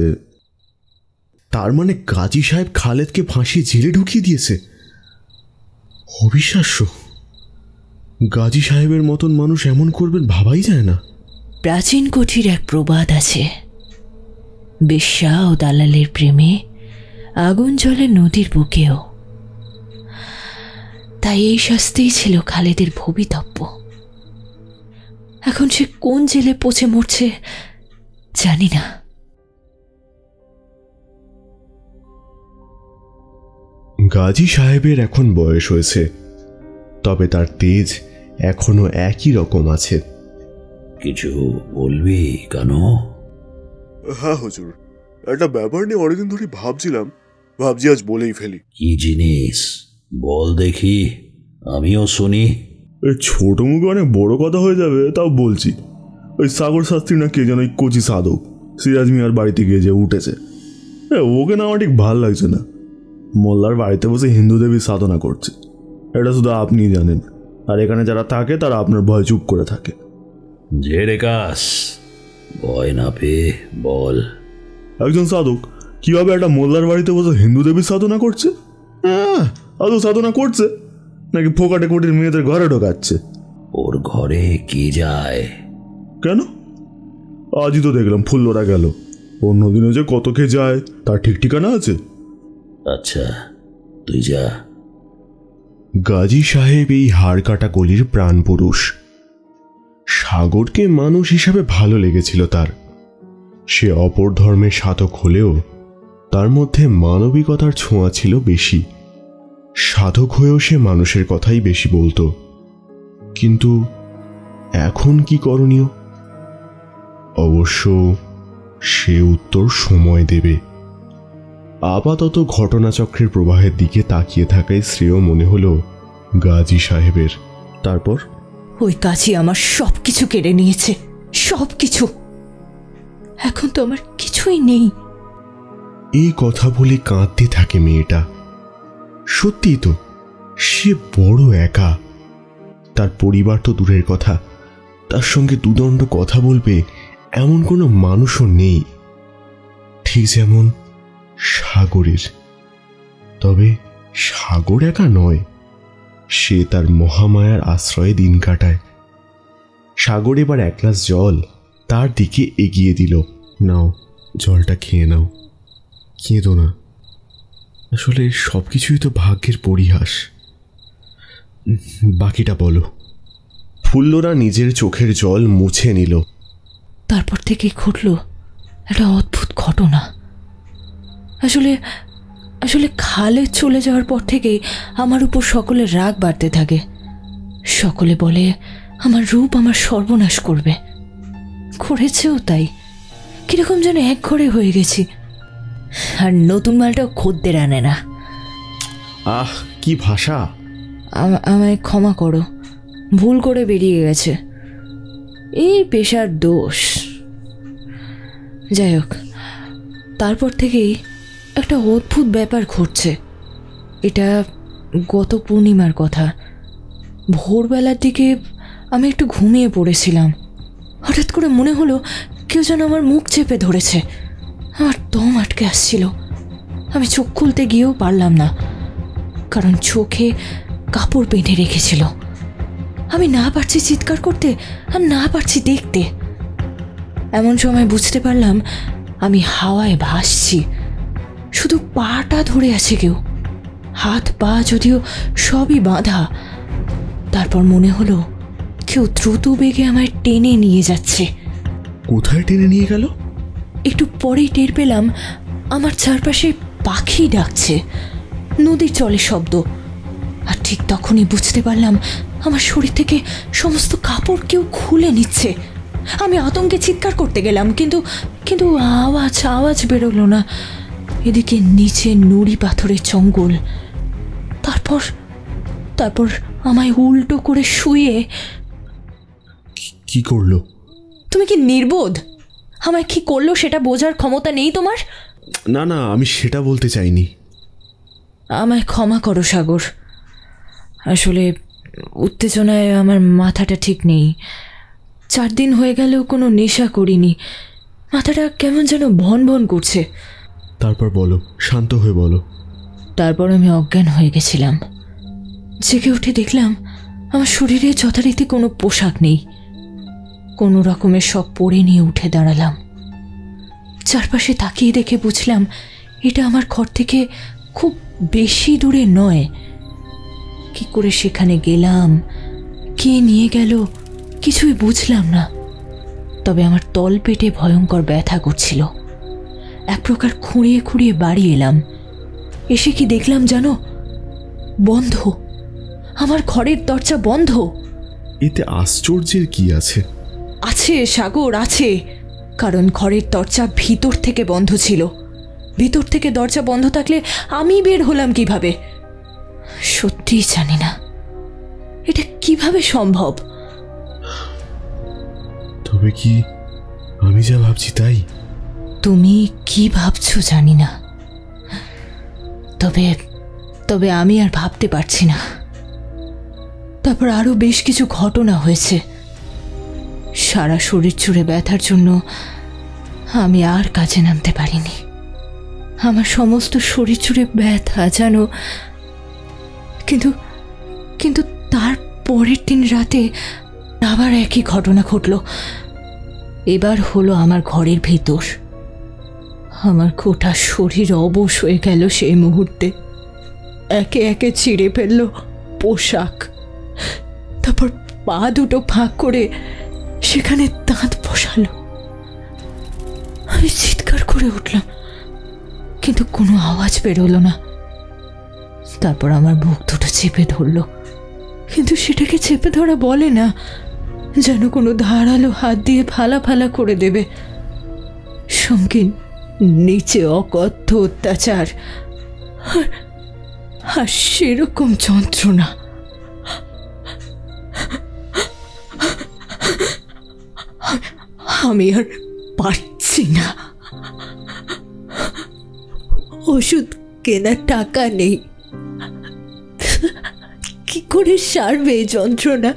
তার মানে গাজী সাহেব খালেদকে ফাঁসিয়ে জেলে ঢুকিয়ে দিয়েছে? অবিশ্বাস্য। গাজী সাহেবের মতন মানুষ এমন করবেন ভাবাই যায় না। প্রাচীন কোঠির এক প্রবাদ আছে, বেশ্যা ও দালালের প্রেমে আগুন জ্বলে নদীর বুকেও। তাই এই শাস্তিই ছিল খালেদের ভবিতব্য। এখন সে কোন জেলে পচে মরছে জানি না। গাজী সাহেবের এখন বয়স হয়েছে, তবে তার তেজ এখনো একই রকম আছে। কিছু বলবি কানো? হ্যাঁ হুজুর, একটা ব্যাপার নিয়ে অনেকদিন ধরে ভাবছি আজ বলেই ফেলি। কি জিনিস বল দেখি, আমিও শুনি। এই ছোট মুখে অনেক বড় কথা হয়ে যাবে, তাও বলছি। ওই সাগর শাস্ত্রী না কে যেন ওই কচি সাধক সিরাজ মিয়ার বাড়িতে গিয়ে যে উঠেছে, ওকে না আমার ঠিক ভাল লাগছে না। মোল্লার বাড়িতে বসে হিন্দু দেবীর সাধনা করছে, এটা শুধু আপনিই জানেন। আর এখানে যারা থাকে তারা আপনার ভয় চুপ করে থাকে। যে রেকাস, ভয় না পেয়ে বল। একজন সাধক কিভাবে একটা মোল্লার বাড়িতে বসে হিন্দু দেবীর সাধনা করছে? আদৌ সাধনা করছে নাকি ফোকাটে কোটির মেয়েদের ঘরে ঢোকাচ্ছে? ওর ঘরে কি যায়? কেন, আজই তো দেখলাম ফুল্লরা গেল। অন্যদিনে যে কত কে যায় তার ঠিক ঠিকানা আছে? আচ্ছা তুই যা। গাজী সাহেব এই হাড় কাটা গলির প্রাণ পুরুষ। সাগরকে মানুষ হিসাবে ভালো লেগেছিল তার। সে অপর ধর্মের সাধক হলেও তার মধ্যে মানবিকতার ছোঁয়া ছিল বেশি। সাধক হয়েও সে মানুষের কথাই বেশি বলতো। কিন্তু এখন কি করণীয়? অবশ্য সে উত্তর সময় দেবে। আপাতত ঘটনাচক্রের প্রবাহের দিকে তাকিয়ে থাকাই শ্রেয় মনে হলো গাজী সাহেবের। তারপর ওই কাজী আমার সবকিছু কেড়ে নিয়েছে, সবকিছু। এখন তো আমার কিছুই নেই। এই কথা বলে কাঁদতে থাকে মেয়েটা। সত্যি তো, সে বড় একা। তার পরিবার তো দূরের কথা, তার সঙ্গে দুদণ্ড কথা বলবে এমন কোনো মানুষও নেই, ঠিক যেমন সাগরের। তবে সাগর একা নয়, সে তার মহামায়ার আশ্রয়ে দিন কাটায়। সাগর এবার এক গ্লাস জল তার দিকে এগিয়ে দিল। নাও, জলটা খেয়ে নাও, কেঁদো না। আসলে সব কিছুই তো ভাগ্যের পরিহাস। বাকিটা বলো। ফুল্লরা নিজের চোখের জল মুছে নিল। তারপর থেকে ঘটল একটা অদ্ভুত ঘটনা। আসলে আসলে খালেদ চলে যাওয়ার পর থেকেই আমার উপর সকলের রাগ বাড়তে থাকে। সকলে বলে আমার রূপ আমার সর্বনাশ করবে, করেছেও তাই। কিরকম যেন এক ঘরে হয়ে গেছি, আর নতুন মালটাও খদ্দের আনে না। আহ, কি ভাষা! আমায় ক্ষমা করো, ভুল করে বেরিয়ে গেছে, এই পেশার দোষ। যাই হোক, তারপর থেকেই একটা অদ্ভুত ব্যাপার ঘটছে। এটা গত পূর্ণিমার কথা। ভোরবেলার দিকে আমি একটু ঘুমিয়ে পড়েছিলাম। হঠাৎ করে মনে হলো কেউ যেন আমার মুখ চেপে ধরেছে। আমার দম আটকে আসছিল। আমি চোখ খুলতে গিয়েও পারলাম না, কারণ চোখে কাপড় বেঁধে রেখেছিল। আমি না পারছি চিৎকার করতে, আর না পারছি দেখতে। এমন সময় বুঝতে পারলাম আমি হাওয়ায় ভাসছি, শুধু পাটা ধরে আছে কেউ, হাত পা যদিও সবই বাঁধা। তারপর মনে হলো কেউ দ্রুত বেগে আমায় টেনে নিয়ে যাচ্ছে। কোথায় টেনে নিয়ে গেল? একটু পরেই টের পেলাম আমার চারপাশে পাখি ডাকছে, নদীর জলের শব্দ। আর ঠিক তখনই বুঝতে পারলাম আমার শরীর থেকে সমস্ত কাপড় কেউ খুলে নিচ্ছে। আমি আতঙ্কে চিৎকার করতে গেলাম, কিন্তু কিন্তু আওয়াজ বেরোলো না। এদিকে নিচে নুড়ি পাথরের জঙ্গল। তারপর আমায় উল্টো করে শুয়ে। কি করলো? তুমি কি নির্বোধ? আমায় কি করলো সেটা বোঝার ক্ষমতা নেই তোমার? না না, আমি সেটা বলতে চাইনি। আমায় ক্ষমা করো সাগর। আসলে উত্তেজনায় আমার মাথাটা ঠিক নেই। 4 দিন হয়ে গেলেও কোনো নেশা করিনি। মাথাটা কেমন যেন ভন ভন করছে। তারপর বলো, শান্ত হয়ে বলো। তারপর আমি অজ্ঞান হয়ে গেছিলাম। জেগে উঠে দেখলাম আমার শরীরে যথারীতি কোনো পোশাক নেই। কোনো রকমের সব পরে নিয়ে উঠে দাঁড়ালাম। চারপাশে তাকিয়ে দেখে বুঝলাম এটা আমার ঘর থেকে খুব বেশি দূরে নয়। কি করে সেখানে গেলাম, কে নিয়ে গেল, কিছুই বুঝলাম না। তবে আমার তলপেটে ভয়ঙ্কর ব্যথা করছিল। এক প্রকার খুঁড়িয়ে খুঁড়িয়ে বাড়ি এলাম। এসে কি দেখলাম জানো? বন্ধ। আমার ঘরের দরজা বন্ধ। এতে আশ্চর্যের কি আছে? আছে সাগর, আছে। কারণ ঘরের দরজা ভিতর থেকে বন্ধ ছিল। ভিতর থেকে দরজা বন্ধ থাকলে আমি বের হলাম কিভাবে? সত্যিই জানি না এটা কিভাবে সম্ভব। তবে কি আমি যা ভাবছি তাই? তুমি কি ভাবছো জানি না, তবে আমি আর ভাবতে পারছি না। তারপর আরো বেশ কিছু ঘটনা হয়েছে। সারা শরীর জুড়ে ব্যথার জন্য আমি আর কাজে নামতে পারিনি। আমার সমস্ত শরীর জুড়ে ব্যথা জানো। কিন্তু তার পরের দিন রাতে আবার একই ঘটনা ঘটল। এবার হলো আমার ঘরের ভিতর। আমার গোটা শরীর অবশ হয়ে গেল সেই মুহূর্তে। একে একে ছিঁড়ে ফেলল পোশাক। তারপর পা দুটো ফাঁক করে সেখানে দাঁত বসালো। আমি চিৎকার করে উঠলাম, কিন্তু কোনো আওয়াজ বেরোলো না। তারপর আমার বুক দুটো চেপে ধরলো, কিন্তু সেটাকে চেপে ধরা বলে না, যেন কোনো ধারালো হাত দিয়ে ফালা ফালা করে দেবে। সঙ্গে নিচে অকথ্য অত্যাচার আর সেরকম যন্ত্রণা। আমি আর পারছি না। ওষুধ কেনার টাকা নেই। কি করে সারবে এই যন্ত্রণা?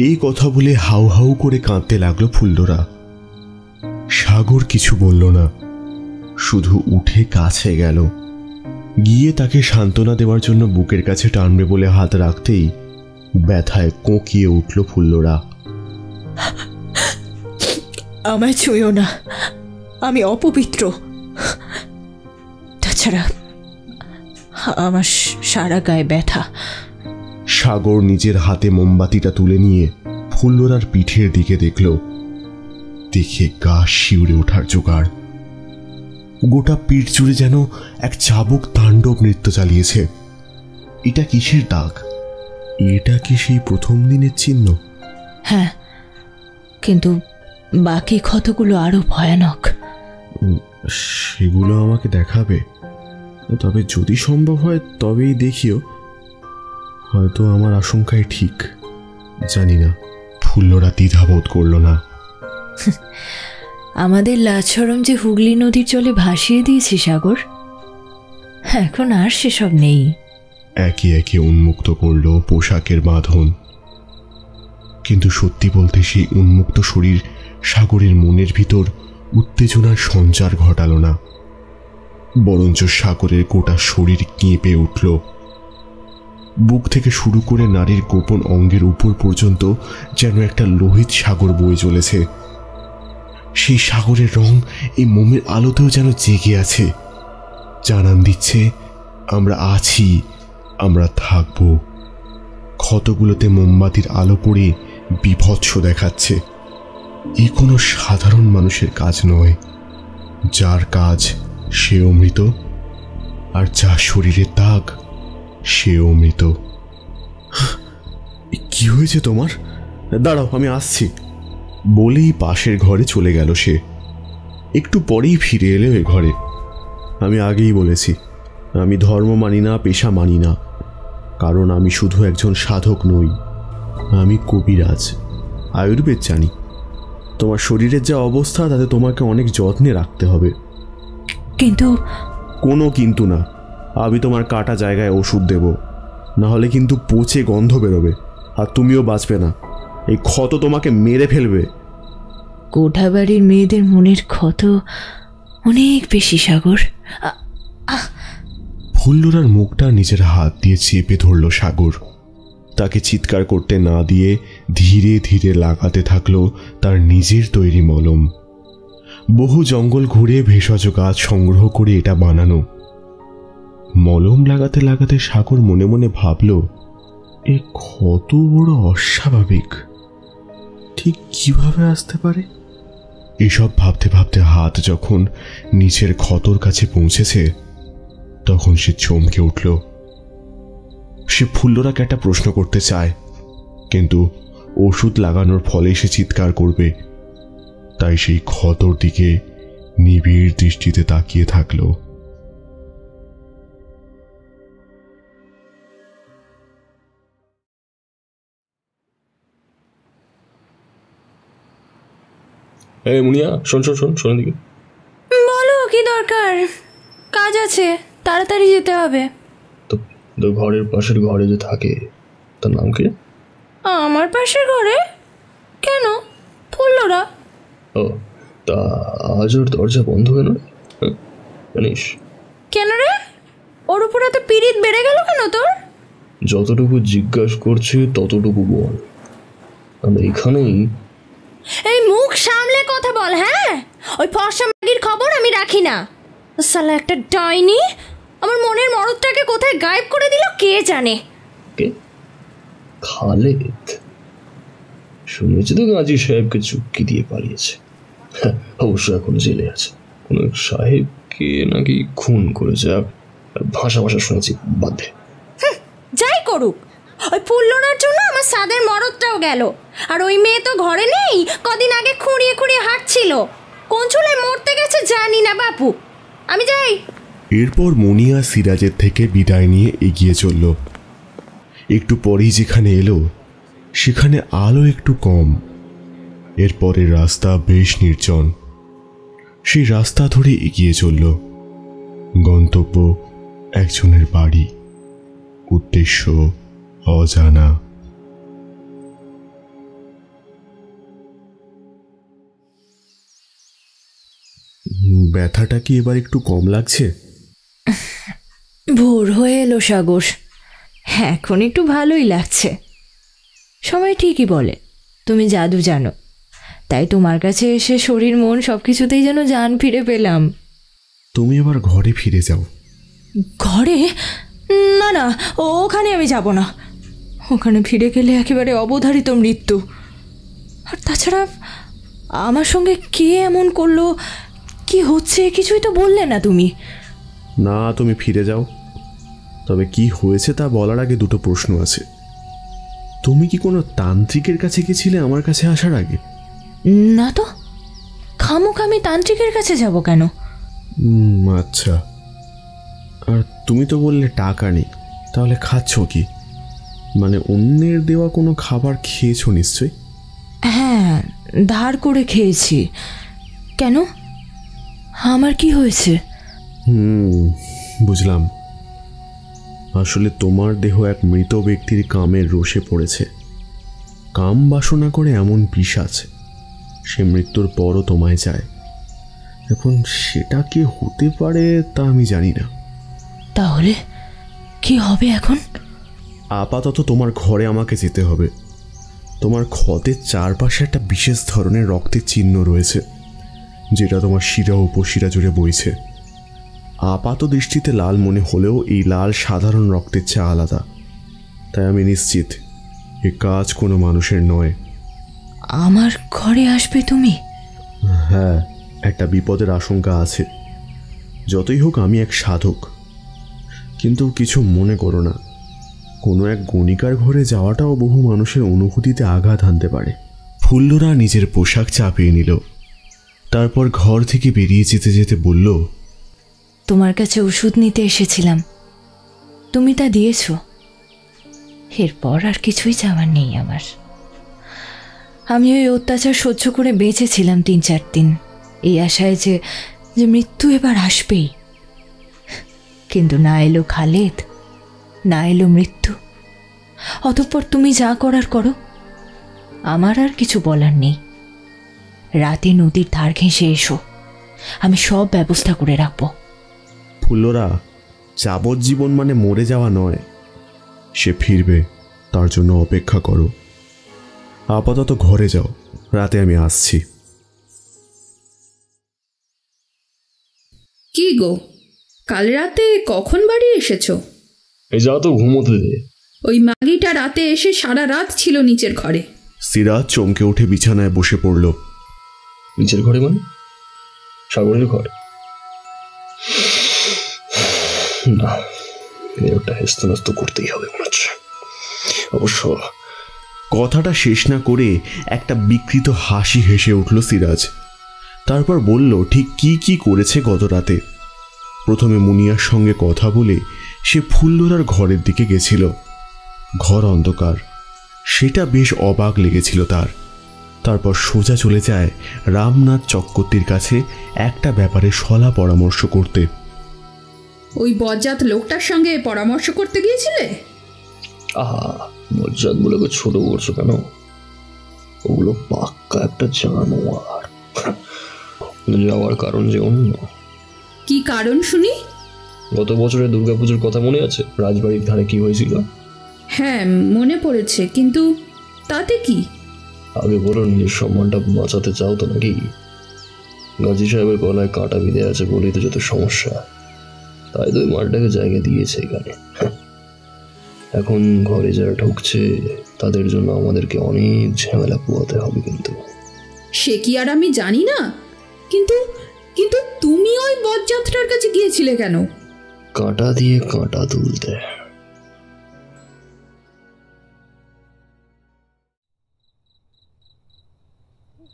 এই কথা বলে হাউ হাউ করে কাঁদতে লাগলো ফুল্লরা। সাগর কিছু বলল না, শুধু উঠে কাছে গেল। গিয়ে তাকে সান্ত্বনা দেওয়ার জন্য বুকের কাছে টানবে বলে হাত রাখতেই ব্যথায় কোঁকিয়ে উঠল ফুল্লরা। আমায় ছুঁয়ো না, আমি অপবিত্র। তাছাড়া আমার সারা গায়ে ব্যথা। সাগর নিজের হাতে মোমবাতিটা তুলে নিয়ে ফুল্লরার পিঠের দিকে দেখল। দেখে গা শিউরে ওঠার জোগাড়। গোটা পিঠ জুড়ে যেন এক চাবুক তাণ্ডব নৃত্য চালিয়েছে। এটা কিসের দাগ? এটা কি সেই প্রথম দিনের চিহ্ন? হ্যাঁ, কিন্তু বাকি ক্ষতগুলো আরো ভয়ানক। সেগুলো আমাকে দেখাবে? তবে যদি সম্ভব হয় তবেই দেখিও। হয়তো আমার আশঙ্কাই ঠিক, জানি না। ফুল্লরা দ্বিধাবোধ করল না। আমাদের লাজসরম যে হুগলি নদীর জলে ভাসিয়ে দিয়েছি সাগর, এখন আর সেসব নেই। একে একে উন্মুক্ত করল পোশাকের বাঁধন। কিন্তু সত্যি বলতে সেই উন্মুক্ত শরীর সাগরের মনের ভিতর উত্তেজনার সঞ্চার ঘটাল না, বরঞ্চ সাগরের গোটা শরীর কেঁপে উঠল। বুক থেকে শুরু করে নারীর গোপন অঙ্গের উপর পর্যন্ত যেন একটা লোহিত সাগর বয়ে চলেছে। সেই সাগরের রং এই মোমের আলোতেও যেন জেগে আছে, জানান দিচ্ছে আমরা আছি, আমরা থাকব। ক্ষতগুলোতে মোমবাতির আলো পড়ে বিভৎস দেখাচ্ছে। এ কোনো সাধারণ মানুষের কাজ নয়। যার কাজ সেও মৃত, আর যার শরীরে দাগ সেও মৃত। কি হয়েছে তোমার? দাঁড়াও, আমি আসছি বলেই পাশের ঘরে চলে গেল সে। একটু পরেই ফিরে এলো এ ঘরে। আমি আগেই বলেছি, আমি ধর্ম মানি না, পেশা মানি না, কারণ আমি শুধু একজন সাধক নই, আমি কবিরাজ, আয়ুর্বেদ জানি। তোমার শরীরের যা অবস্থা তাতে তোমাকে অনেক যত্নে রাখতে হবে। কিন্তু কোনো কিন্তু না। আমি তোমার কাটা জায়গায় ওষুধ দেব, না হলে কিন্তু পচে গন্ধ বেরোবে, আর তুমিও বাঁচবে না। এই ক্ষত তোমাকে মেরে ফেলবে। কোঠাবাড়ির মেয়েদের মনের ক্ষত অনেক বেশি সাগর। ফুল্লরার মুখটা নিজের হাত দিয়ে চেপে ধরল সাগর। তাকে চিৎকার করতে না দিয়ে ধীরে ধীরে লাগাতে থাকলো তার নিজের তৈরি মলম। বহু জঙ্গল ঘুরে ভেষজ গাছ সংগ্রহ করে এটা বানানো। মলম লাগাতে লাগাতে সাগর মনে মনে ভাবল, এ কত বড় অস্বাভাবিক, ঠিক কিভাবে আসতে পারে? এসব ভাবতে ভাবতে হাত যখন নিচের ক্ষতর কাছে পৌঁছেছে তখন সে চমকে উঠল। সে ফুল্লরাকে একটা প্রশ্ন করতে চায়, কিন্তু ওষুধ লাগানোর ফলে সে চিৎকার করবে, তাই সেই ক্ষতর দিকে নিবিড় দৃষ্টিতে তাকিয়ে থাকলো। এই মুনিয়া, শোন শোন শোন শোন দিকে। বলো, কি দরকার? কাজ আছে, তাড়াতাড়ি যেতে হবে। তো ঘরের পাশের ঘরে যে থাকে তার নাম কি? আমার পাশের ঘরে? কেন? ফুল্লরা। ও, তা আজ ওর দরজা বন্ধ কেন রে? জানিস কেন রে? ওর উপর এত পিরিত বেড়ে গেল কেন তোর? যতটুকু জিজ্ঞাসা করছি ততটুকু বল। আমরা এখানেই। এই মুখ সামলে কথা বল। হ্যাঁ, ওই ফর্সা মাগির খবর আমি রাখি না। সালা একটা ডাইনি আমার মনের মরদটাকে কোথায় গায়েব করে দিল কে জানে। কে? খালেদ? শুনেছি তো গাজী সাহেবকে চুক্তি দিয়ে পালিয়েছে। অবশ্য এখন জেলে আছে। কোন সাহেবকে নাকি খুন করেছে। ভাষা ভাষা শুনেছি, বাদ দে। যাই করুক, ওই ফুল্লরার জন্য আমার সাদের মরদটাও গেল। আর ওই মেয়ে তো ঘরে নেই, কদিন আগে খুঁড়িয়ে খুঁড়িয়ে হাঁটছিল। কোন চুলে মরতে গেছে জানি না বাপু। আমি যাই। এরপর মুনিয়া সিরাজের থেকে বিদায় নিয়ে এগিয়ে চলল। একটু পরেই যেখানে এলো সেখানে আলো একটু কম। এরপরে রাস্তা বেশ নির্জন। সেই রাস্তা ধরে এগিয়ে চলল। গন্তব্য একজনের বাড়ি, উদ্দেশ্য অজানা। ব্যথাটা কি এবার একটু কম লাগছে? ভোর হয়ে এলো সাগর, এখন একটু ভালোই লাগছে। সবাই ঠিকই বলে তুমি জাদু জানো, তাই তোমার কাছে এসে শরীর মন সব কিছুতেই যেন জান ফিরে পেলাম। তুমি এবার ঘরে ফিরে যাও। ঘরে? না না, ওখানে আমি যাব না। ওখানে ফিরে গেলে একেবারে অবধারিত মৃত্যু। আর তাছাড়া আমার সঙ্গে কে এমন করলো, কি হচ্ছে, কিছুই তো বললে না তুমি। না, তুমি ফিরে যাও। তবে কি হয়েছে তা বলার আগে দুটো প্রশ্ন আছে। তুমি কি কোনো তান্ত্রিকের কাছে গেছিলে আমার কাছে আসার আগে? না তো, খামোখা আমি তান্ত্রিকের কাছে যাব কেন? আচ্ছা। আর তুমি তো বললে টাকা নেই, তাহলে খাচ্ছ কি? মানে অন্যের দেওয়া কোনো খাবার খেয়েছো নিশ্চয়ই? হ্যাঁ, ধার করে খেয়েছি। কেন, আমার কি হয়েছে? বুঝলাম। আসলে তোমার দেহ এক মৃত ব্যক্তির কামের রোষে পড়েছে। কাম বাসনা করে এমন পিশাচ, সে মৃত্যুর পরও তোমায় চায়। এখন সেটা কে হতে পারে তা আমি জানি না। তাহলে কি হবে এখন? আপাতত তোমার ঘরে আমাকে যেতে হবে। তোমার ক্ষতের চারপাশে একটা বিশেষ ধরনের রক্তের চিহ্ন রয়েছে, যেটা তোমার শিরা উপশিরা জুড়ে বইছে। আপাত দৃষ্টিতে লাল মনে হলেও এই লাল সাধারণ রক্তের চেয়ে আলাদা। তাই আমি নিশ্চিত এ কাজ কোনো মানুষের নয়। আমার ঘরে আসবে তুমি? হ্যাঁ, একটা বিপদের আশঙ্কা আছে। যতই হোক আমি এক সাধক, কিন্তু কিছু মনে করো না। কোনো এক গণিকার ঘরে যাওয়াটাও বহু মানুষের অনুভূতিতে আঘাত আনতে পারে। ফুল্লরা নিজের পোশাক চাপিয়ে নিল, তারপর ঘর থেকে বেরিয়ে যেতে যেতে বলল, তোমার কাছে ওষুধ নিতে এসেছিলাম, তুমি তা দিয়েছ। এরপর আর কিছুই চাওয়ার নেই আমার। আমি ওই অত্যাচার সহ্য করে বেঁচেছিলাম 3-4 দিন, এই আশায় যে মৃত্যু এবার আসবেই। কিন্তু না এলো খালেদ, না এলো মৃত্যু। অতঃপর তুমি যা করার করো, আমার আর কিছু বলার নেই। রাতে নদীর ধার ঘেঁষে এসো, আমি সব ব্যবস্থা করে রাখবো। ফুল্লরা, যাবজ্জীবন মানে মরে যাওয়া নয়, সে ফিরবে, তার জন্য অপেক্ষা করো। আপাতত ঘরে যাও, রাতে আমি আসছি। কি গো, কাল রাতে কখন বাড়ি এসেছো? এই যা তো ঘুমোতে দে। ওই মাগিটা রাতে এসে সারা রাত ছিল নিচের ঘরে। সিরাজ চমকে উঠে বিছানায় বসে পড়ল। নিচের ঘরে মানে সাগরের ঘর? না, ওটা হেস্তনস্ত করতেই হবে মনে হচ্ছে। অবশ্য কথাটা শেষ না করে একটা বিকৃত হাসি হেসে উঠল সিরাজ। তারপর বলল ঠিক কি কি করেছে গত রাতে। প্রথমে মুনিয়ার সঙ্গে কথা বলে সে ফুল্লরার ঘরের দিকে গেছিল। ঘর অন্ধকার, সেটা বেশ অবাক লেগেছিল তার। তারপর সোজা চলে যায় রামনাথ চক্রবর্তীর কাছে একটা ব্যাপারে সলা পরামর্শ করতে। ওই বজ্জাত লোকটার সঙ্গে পরামর্শ করতে গিয়েছিলে? আহা, বজ্জাত বলে ছোট করছো কেন? ওগুলো পাক্কা একটা জানোয়ার। যাওয়ার কারণ যে অন্য। কি কারণ শুনি? গত বছরে দুর্গাপুজোর কথা মনে আছে? রাজবাড়ির ধারে কি হয়েছিল? হ্যাঁ, মনে পড়েছে, কিন্তু তাতে কি? আগে বলো, নিজের সম্মানটা বাঁচাতে চাও তো নাকি? গাজী সাহেবের গলায় কাঁটা বিঁধে আছে বলেই তো যত সমস্যা। তাই তো ওই মালটাকে জায়গা দিয়েছে এখানে। এখন ঘরে যারা ঢুকছে তাদের জন্য আমাদেরকে অনেক ঝামেলা পোয়াতে হবে। কিন্তু সে কি আর আমি জানি না? কিন্তু কিন্তু তুমি ওই বজ্জাতটার কাছে গিয়েছিলে কেন? কাঁটা দিয়ে কাঁটা তুলতে।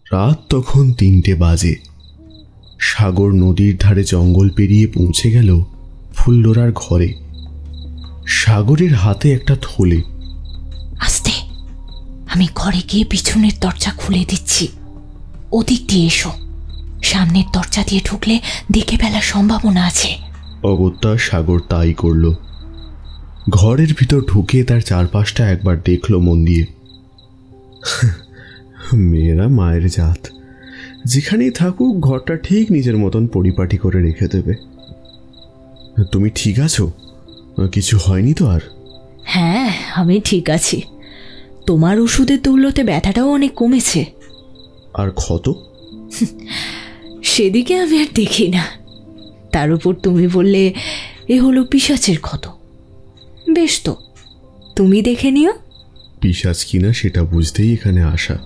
রাত তখন 3টে বাজে। সাগর নদীর ধারে জঙ্গল পেরিয়ে পৌঁছে গেল ফুল্লরার ঘরে। সাগরের হাতে একটা থলে। আস্তে, আমি ঘরে গিয়ে পিছনের দরজা খুলে দিচ্ছি, ওদিক দিয়ে এসো। সামনের দরজা দিয়ে ঢুকলে দেখে ফেলার সম্ভাবনা আছে। অগত্যা সাগর তাই করল। ঘরের ভিতর ঢুকে তার চারপাশটা একবার দেখল মন দিয়ে। মেয়েরা মায়ের জাত, যেখানেই থাকুক ঘরটা ঠিক নিজের মতন পরিপাটি করে রেখে দেবে। তুমি ঠিক আছো? কিছু হয়নি তো আর? হ্যাঁ, আমি ঠিক আছি। তোমার ওষুধের দৌলতে ব্যথাটাও অনেক কমেছে। আর ক্ষত? সেদিকে আমি আর দেখি না। তার উপর তুমি বললে এ হলো পিশাচের ক্ষত। বেশ, তো তুমি দেখে নিও। পিশাচ কিনা সেটা বুঝতেই এখানে আসা।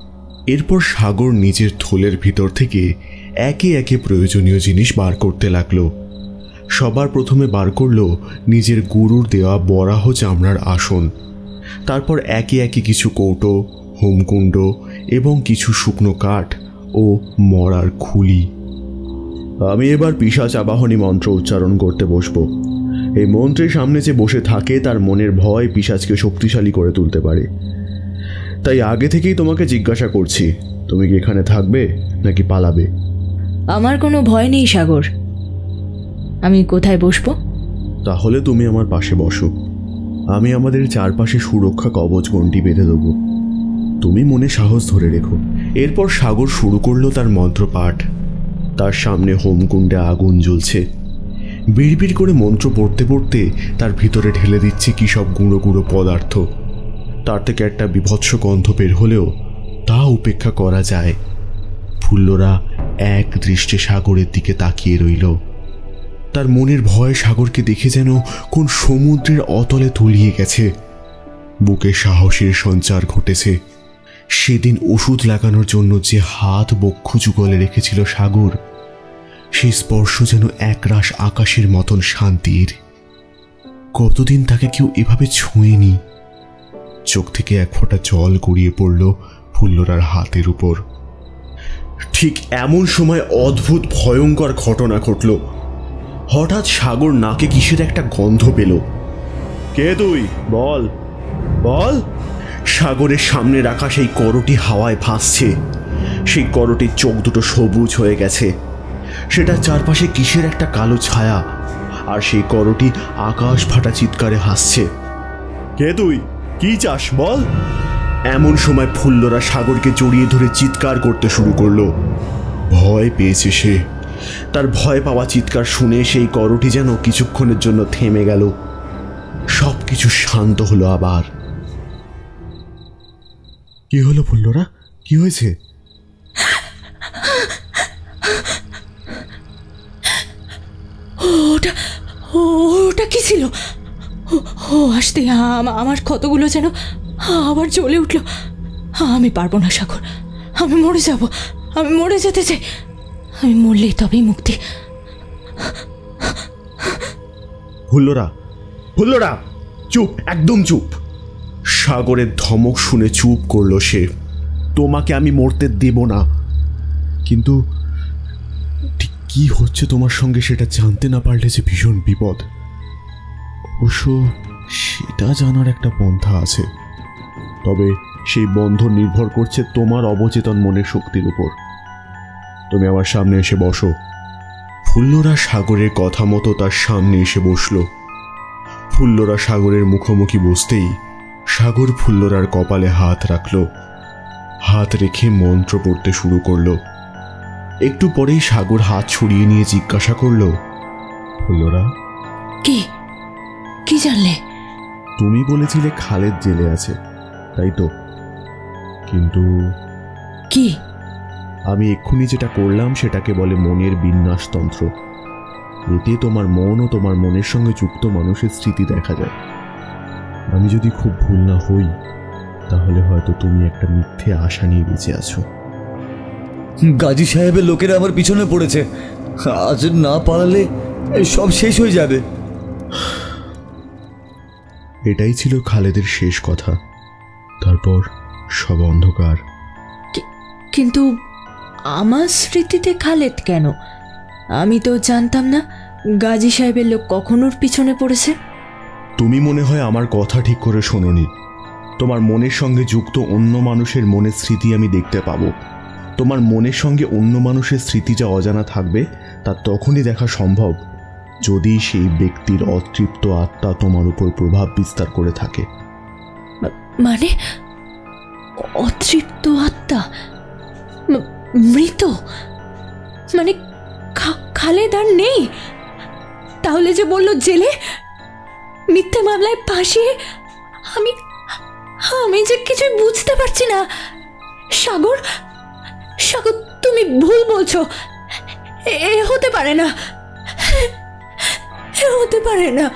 এরপর সাগর নিজের থলের ভিতর থেকে একে একে প্রয়োজনীয় জিনিস বার করতে লাগলো। সবার প্রথমে বার করলো নিজের গুরুর দেওয়া বরাহ চামড়ার আসন। তারপর একে একে কিছু কৌটো, হোমকুণ্ড এবং কিছু শুকনো কাঠ ও মরার খুলি। আমি এবার পিশাচ আবাহনী মন্ত্র উচ্চারণ করতে বসবো। এই মন্ত্রের সামনে যে বসে থাকে তার মনের ভয় পিশাচকে শক্তিশালী করে তুলতে পারে। তাই আগে থেকেই তোমাকে জিজ্ঞাসা করছি, তুমি কি এখানে থাকবে নাকি পালাবে? আমার কোনো ভয় নেই সাগর। আমি কোথায় বসবো? তাহলে তুমি আমার পাশে বসো। আমি আমাদের চারপাশে সুরক্ষা কবচ গণ্ডি বেঁধে দেবো। তুমি মনে সাহস ধরে রেখো। এরপর সাগর শুরু করলো তার মন্ত্রপাঠ। তার সামনে হোমকুণ্ডে আগুন জ্বলছে। বিড়বিড় করে মন্ত্র পড়তে পড়তে তার ভিতরে ঢেলে দিচ্ছে কি সব গুঁড়ো গুঁড়ো পদার্থ। তার থেকে একটা বিভৎস গন্ধ বের হলেও তা উপেক্ষা করা যায়। ফুল্লরা এক দৃষ্টে সাগরের দিকে তাকিয়ে রইল। তার মনের ভয় সাগরকে দেখে যেন কোন সমুদ্রের অতলে তলিয়ে গেছে। বুকে সাহসের সঞ্চার ঘটেছে। সেদিন ওষুধ লাগানোর জন্য যে হাত বক্ষু যুগলে রেখেছিল সাগর, সেই স্পর্শ যেন একরাশ আকাশের মতন শান্তির। কতদিন তাকে কেউ এভাবে ছুঁয়েনি। চোখ থেকে এক ফোঁটা জল গড়িয়ে পড়ল ফুল্লরার হাতের উপর। ঠিক এমন সময় অদ্ভুত ভয়ঙ্কর ঘটনা ঘটল। হঠাৎ সাগর নাকে কিসের একটা গন্ধ পেল। কে তুই? বল বল। সাগরের সামনে রাখা সেই করটি হাওয়ায় ভাসছে। সেই করটির চোখ দুটো সবুজ হয়ে গেছে। সেটা চারপাশে কিসের একটা কালো ছায়া। আর সেই করটি আকাশ ফাটা চিৎকারে হাসছে। কে তুই? কি চাস বল? এমন সময় ফুল্লরা সাগরকে জড়িয়ে ধরে চিৎকার করতে শুরু করলো। ভয় পেয়েছে সে। তার ভয় পাওয়া চিৎকার শুনে সেই করটি যেন কিছুক্ষণের জন্য থেমে গেল। সবকিছু শান্ত হলো আবার। কি হলো ফুল্লরা? কি হয়েছে? ওটা কি ছিল? ও আসতে আমার ক্ষতগুলো যেন আবার জ্বলে উঠল। আমি পারবো না সাগর, আমি মরে যাব। আমি মরে যেতে চাই। আমি মরলেই তবেই মুক্তি। ফুল্লরা, ফুল্লরা, চুপ, একদম চুপ। সাগরের ধমক শুনে চুপ করলো সে। তোমাকে আমি মরতে দেব না। কিন্তু ঠিক কি হচ্ছে তোমার সঙ্গে সেটা জানতে না পারলে যে ভীষণ বিপদ। অবশ্য সেটা জানার একটা পন্থা আছে, তবে সেই বন্ধন নির্ভর করছে তোমার অবচেতন মনের শক্তির উপর। তুমি আমার সামনে এসে বসো। ফুল্লরা সাগরের কথা মতো তার সামনে এসে বসল। ফুল্লরা সাগরের মুখোমুখি বসতেই সাগর ফুল্লরার কপালে হাত রাখল। হাত রেখে মন্ত্র পড়তে শুরু করলো। একটু পরেই সাগর হাত ছড়িয়ে নিয়ে জিজ্ঞাসা করল, ফুল্লরা, কি জানলে? তুমি বলেছিলে খালেদ জেলে আছে, তাই তো? কিন্তু কি? আমি এক্ষুনি যেটা করলাম সেটাকে বলে মনের বিন্যাসতন্ত্র। এতে তোমার মন ও তোমার মনের সঙ্গে যুক্ত মানুষের স্মৃতি দেখা যায়। আমি যদি খুব ভুল না হই তাহলে হয়তো তুমি একটা মিথ্যে আশা নিয়ে বেঁচে আছো। গাজী সাহেবের লোকেরা আমার পিছনে পড়েছে। আজ না পালালে সব শেষ হয়ে যাবে। এটাই ছিল খালেদের শেষ কথা। তারপর সব অন্ধকার। কিন্তু আমার স্মৃতিতে খালেদ কেন? আমি তো জানতাম না গাজী সাহেবের লোক কখনোর পিছনে পড়েছে। তুমি মনে হয় আমার কথা ঠিক করে শোনোনি। তোমার মনের সঙ্গে যুক্ত অন্য মানুষের মনের স্মৃতি আমি দেখতে পাবো। তোমার মনের সঙ্গে অন্য মানুষের স্মৃতি যা অজানা থাকবে তা তখনই দেখা সম্ভব যদি সেই ব্যক্তির অতৃপ্ত আত্মা তোমার উপর প্রভাব বিস্তার করে থাকে। মানে অতৃপ্ত আত্মা? মৃত? মানে খালেদ আর নেই? তাহলে যে বললো জেলে, মিথ্যে মামলায় ফাঁসি, আমি যে কিছুই বুঝতে পারছি না। সাগর, সাগর, তুমি ভুল বলছো। এ হতে পারে না, এ হতে পারে না।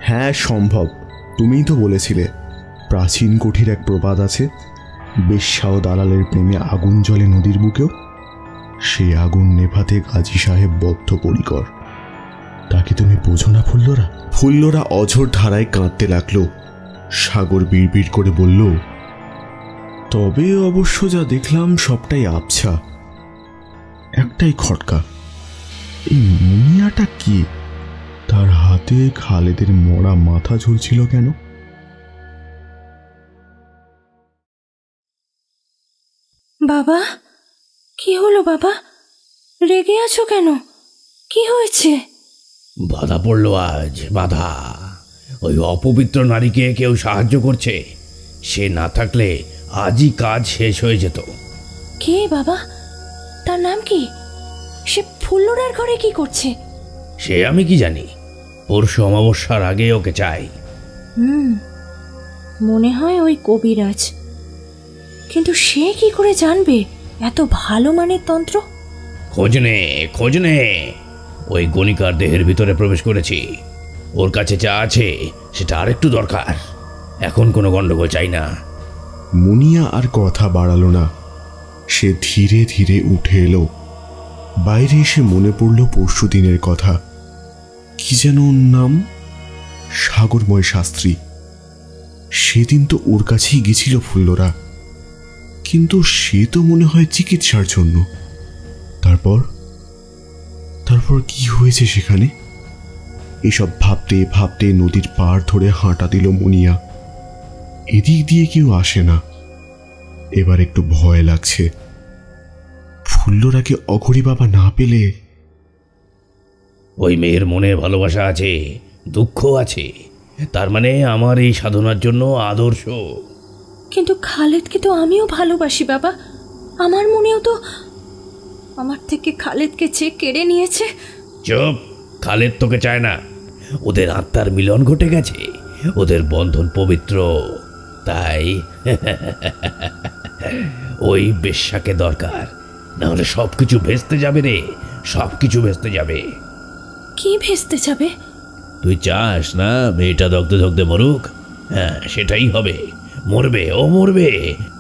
হ্যাঁ সম্ভব, তুমিই তো বলেছিলে প্রাচীন কুঠির এক প্রবাদ আছে, বেশ্যা ও দালালের প্রেমে আগুন জ্বলে নদীর বুকেও, সেই আগুন নেভাতে গাজী সাহেব বদ্ধপরিকর। তাকে তুমি বোঝো না ফুল্লরা? ফুল্লরা অঝোর ধারায় কাঁদতে লাগলো। সাগর বিড়বিড় করে বলল, তবে অবশ্য যা দেখলাম সবটাই আবছা। একটাই খটকা, এই মুনিয়াটা কি? তার হাতে খালেদের মরা মাথা ঝুলছিল কেন? বাবা, কি হলো বাবা? রেগে আছো কেন? কি হয়েছে? বাধা পড়লো আজ, বাধা। ওই অপবিত্র নারীকে কেউ সাহায্য করছে। সে না থাকলে আজই কাজ শেষ হয়ে যেত। কে বাবা? তার নাম কি? সে ফুল্লরার ঘরে কি করছে? সে আমি কি জানি। পরশু অমাবস্যার আগে ওকে চাই। মনে হয় ওই কবিরাজ। কিন্তু সে কি করে জানবে এত ভালো মানের তন্ত্র? খোঁজ নে। ওই গণিকার দেহের ভিতরে প্রবেশ করেছি। ওর কাছে যা আছে সেটা আরেকটু দরকার। এখন কোনো গন্ডগোল চাই না। মুনিয়া আর কথা বাড়ালো না। সে ধীরে ধীরে উঠে এলো। বাইরে এসে মনে পড়ল পরশু দিনের কথা। কি যেন ওর নাম? সাগরময় শাস্ত্রী। সেদিন তো ওর কাছেই গেছিল ফুল্লরা, কিন্তু সে তো মনে হয় চিকিৎসার জন্য। তারপর কি হয়েছে সেখানে? এসব ভাবতে ভাবতে নদীর পাড় ধরে হাঁটা দিল মুনিয়া। এদিক দিয়ে কেউ আসে না। এবার একটু ভয় লাগছে। ফুল্লরাকে অঘরী বাবা না পেলে। ওই মেয়ের মনে ভালোবাসা আছে, দুঃখ আছে। তার মানে আমার এই সাধনার জন্য আদর্শ। কিন্তু খালেদকে তো আমিও ভালোবাসি বাবা। আমার মনেও তো আমার থেকে খালেদকে চেয়ে কেড়ে নিয়েছে। চুপ! খালেদ তোকে চায় না। ওদের আত্মার মিলন ঘটে গেছে, ওদের বন্ধন পবিত্র। তাই ওই বেশ্যাকে দরকার, না হলে সবকিছু ভেস্তে যাবে রে, সবকিছু ভেস্তে যাবে। কি ভেস্তে যাবে? তুই চাস না মেয়েটা দগ্ধে দগ্ধে মরুক? হ্যাঁ, সেটাই হবে। মরবে, ও মরবে,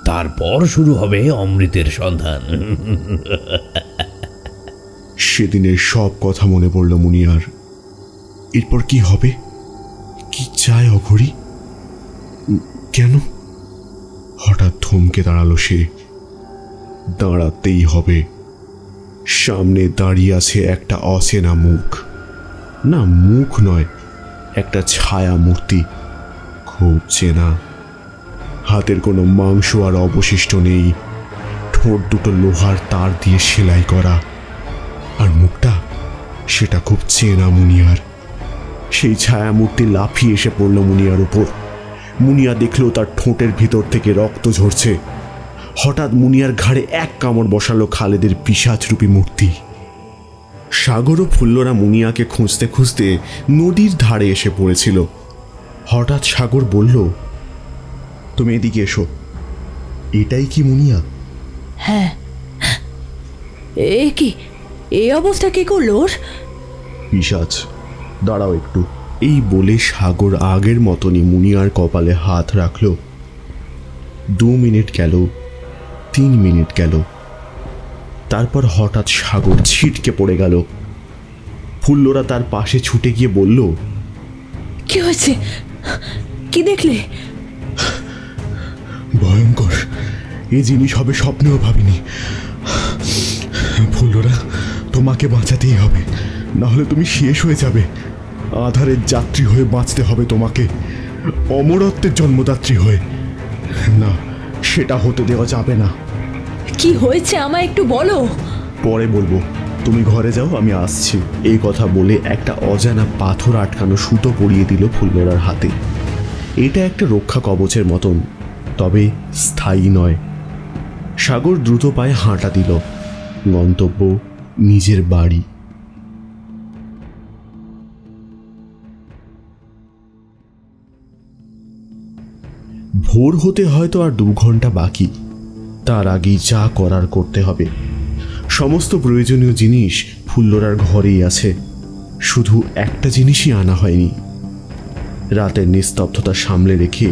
তারপর শুরু হবে অমৃতের সন্ধান। সেদিনের সব কথা মনে পড়ল মুনিয়ার। এরপর কি হবে? কি চায় অঘরী? কেন? হঠাৎ থমকে দাঁড়ালো সে। দাঁড়াতেই হবে। সামনে দাঁড়িয়ে আছে একটা অচেনা মুখ। না, মুখ নয়, একটা ছায়া মূর্তি। খুব চেনা। হাতের কোনো মাংস আর অবশিষ্ট নেই। ঠোঁট দুটো লোহার তার দিয়ে সেলাই করা। আর মুখটা, সেটা খুব চেনা মুনিয়ার। সেই ছায়া মূর্তি লাফিয়ে এসে পড়ল মুনিয়ার উপর। মুনিয়া দেখল তার ঠোঁটের ভিতর থেকে রক্ত ঝরছে। হঠাৎ মুনিয়ার ঘাড়ে এক কামড় বসালো খালেদের পিশাচরূপী মূর্তি। সাগর ও ফুল্লরা মুনিয়াকে খুঁজতে খুঁজতে নদীর ধারে এসে পড়েছিল। হঠাৎ সাগর বলল, তুমি এদিকে এসো। এটাই কি মুনিয়া? হ্যাঁ। এ কি, এই অবস্থা কি করলো ওর? পিশাচ, দাঁড়াও একটু। এই বলে সাগর আগের মতনই মুনিয়ার কপালে হাত রাখল। 2 মিনিট গেল, 3 মিনিট গেল। তারপর হঠাৎ সাগর ছিটকে পড়ে গেল। ফুল্লরা তার পাশে ছুটে গিয়ে বলল, কি হয়েছে? কি দেখলে? ভয়ঙ্কর। এই জিনিস হবে স্বপ্নেও ভাবিনি। ফুল্লরা, তোমাকে বাঁচাতেই হবে, না হলে তুমি শেষ হয়ে যাবে। আধারের যাত্রী হয়ে বাঁচতে হবে তোমাকে, অমরত্বের জন্মদাত্রী হয়ে। না, সেটা হতে দেওয়া যাবে না। কি হয়েছে আমায় একটু বলো। পরে বলবো, তুমি ঘরে যাও, আমি আসছি। এই কথা বলে একটা অজানা পাথর আটকানো সুতো পরিয়ে দিল ফুল্লরার হাতে। এটা একটা রক্ষা কবচের মতন, তবে স্থায়ী নয়। সাগর দ্রুত পায়ে হাঁটা দিল। গন্তব্য নিজের বাড়ি। ভোর হতে হয়তো আর 2 ঘন্টা বাকি। তার আগেই যা করার করতে হবে। সমস্ত প্রয়োজনীয় জিনিস ফুল্লরার ঘরেই আছে, শুধু একটা জিনিসই আনা হয়নি। রাতের নিস্তব্ধতা সামলে রেখে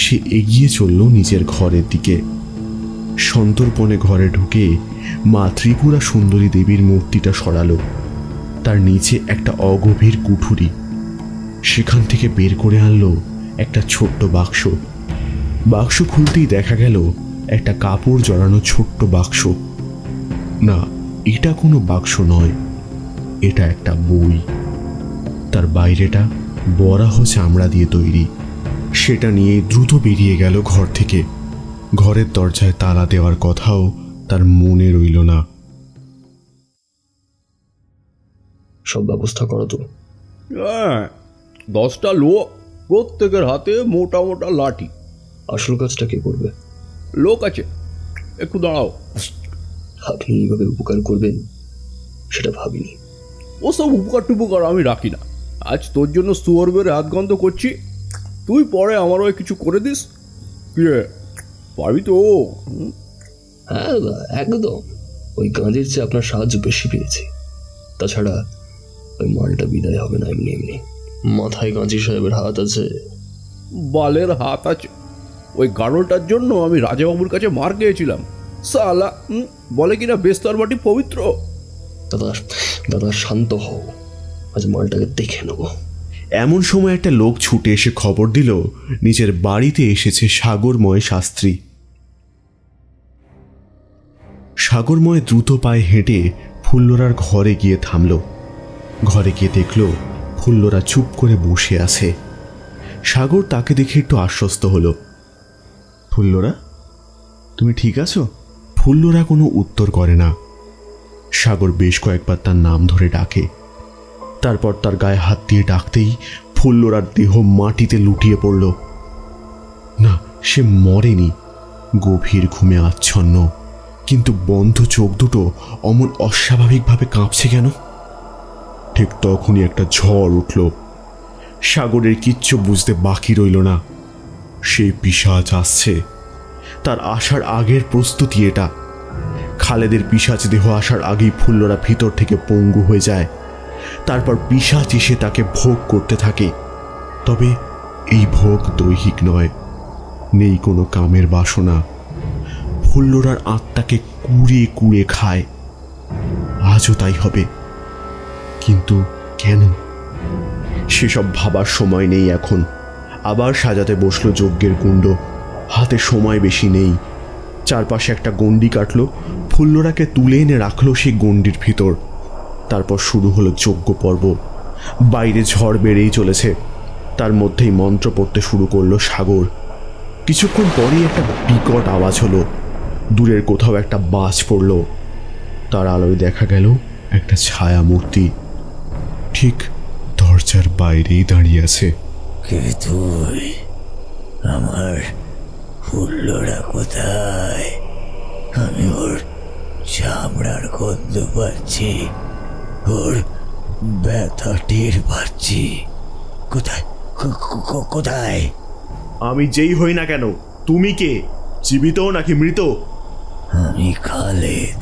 সে এগিয়ে চলল নিজের ঘরের দিকে। সন্তর্পণে ঘরে ঢুকে মা ত্রিপুরা সুন্দরী দেবীর মূর্তিটা সরালো। তার নিচে একটা অগভীর কুঠুরি। সেখান থেকে বের করে আনলো একটা ছোট্ট বাক্স। বাক্স খুলতেই দেখা গেল একটা কাপড় জড়ানো ছোট্ট বাক্স। না, এটা কোনো বাক্স নয়, এটা একটা বই। তার বাইরেটা বরাহ চামড়া দিয়ে তৈরি। সেটা নিয়ে দ্রুত বেরিয়ে গেল ঘর থেকে। ঘরের দরজায় তালা দেওয়ার কথাও তার মনে রইল না। সব ব্যবস্থা করো তো। 10টা লোক, প্রত্যেকের হাতে মোটা মোটা লাঠি। আসল কাজটা কে করবে? লোক আছে, একটু দাঁড়াও। আপনি এইভাবে উপকার করবেন সেটা ভাবিনি। ওসব উপকার টুপকার আমি রাখি না। আজ তোর জন্য সুয়ার বের হাত গন্ধ করছি, তুই পরে আমারও কিছু করে দিস। পারবি তো? হ্যাঁ একদম। ওই গাঁজের চেয়ে আপনার সাহায্য বেশি পেয়েছি। তাছাড়া ওই মালটা বিদায় হবে না এমনি এমনি। মাথায় গাঁজি সাহেবের হাত আছে। বালের হাত আছে। ওই গাড়লটার জন্য আমি রাজাবাবুর কাছে মার খেয়েছিলাম। সালা বলে কিনা বেস্তার বাটি পবিত্র। দাদা দাদা শান্ত হও, আজ মালটাকে দেখে নেব। এমন সময় একটা লোক ছুটে এসে খবর দিল নিজের বাড়িতে এসেছে সাগরময় শাস্ত্রী। সাগরময় দ্রুত পায়ে হেঁটে ফুল্লরার ঘরে গিয়ে থামল। ঘরে গিয়ে দেখল ফুল্লরা চুপ করে বসে আছে। সাগর তাকে দেখে একটু আশ্বস্ত হলো। ফুল্লরা, তুমি ঠিক আছো? ফুল্লরা কোনো উত্তর করে না। সাগর বেশ কয়েকবার তার নাম ধরে ডাকে। তারপর তার গায়ে হাত দিয়ে ডাকতেই ফুল্লরার দেহ মাটিতে লুটিয়ে পড়ল। না, সে মরেনি, গভীর ঘুমে আচ্ছন্ন, কিন্তু বন্ধ চোখ দুটো অমন অস্বাভাবিকভাবে কাঁপছে কেন? ঠিক তখনই একটা ঝড় উঠল। সাগরের কিচ্ছু বুঝতে বাকি রইল না। সেই পিশাচ আসছে। তার আসার আগের প্রস্তুতি এটা। খালেদের পিশাচ দেহ আসার আগেই ফুল্লরা ভিতর থেকে পঙ্গু হয়ে যায়। তারপর পিশাচ এসে তাকে ভোগ করতে থাকে। তবে এই ভোগ দৈহিক নয়, নেই কোনো কামের বাসনা। ফুল্লরার আত্মাকে কুড়িয়ে কুড়িয়ে খায়। আজও তাই হবে, কিন্তু কেন? সেসব ভাবার সময় নেই এখন। আবার সাজাতে বসলো যজ্ঞের কুণ্ড। হাতে সময় বেশি নেই। চারপাশে একটা গণ্ডি কাটলো। ফুল্লরাকে তুলে এনে রাখলো সেই গণ্ডির ভিতর। তারপর শুরু হলো যজ্ঞ পর্ব। বাইরে ঝড় বেড়েই চলেছে। তার মধ্যেই মন্ত্র পড়তে শুরু করলো সাগর। কিছুক্ষণ পরেই একটা বিকট আওয়াজ হলো। দূরের কোথাও একটা বাজ পড়ল। তার আলোয় দেখা গেল একটা ছায়া মূর্তি ঠিক দরজার বাইরেই দাঁড়িয়ে আছে। কে তুই? আমার ফুল্লরা কোথায়? আমি ওর চামড়ার গন্ধ পাচ্ছি, ওর ব্যথা টের পাচ্ছি। কোথায় কোথায়? আমি যেই হই না কেন, তুমি কে? জীবিত নাকি মৃত? আমি খালেদ।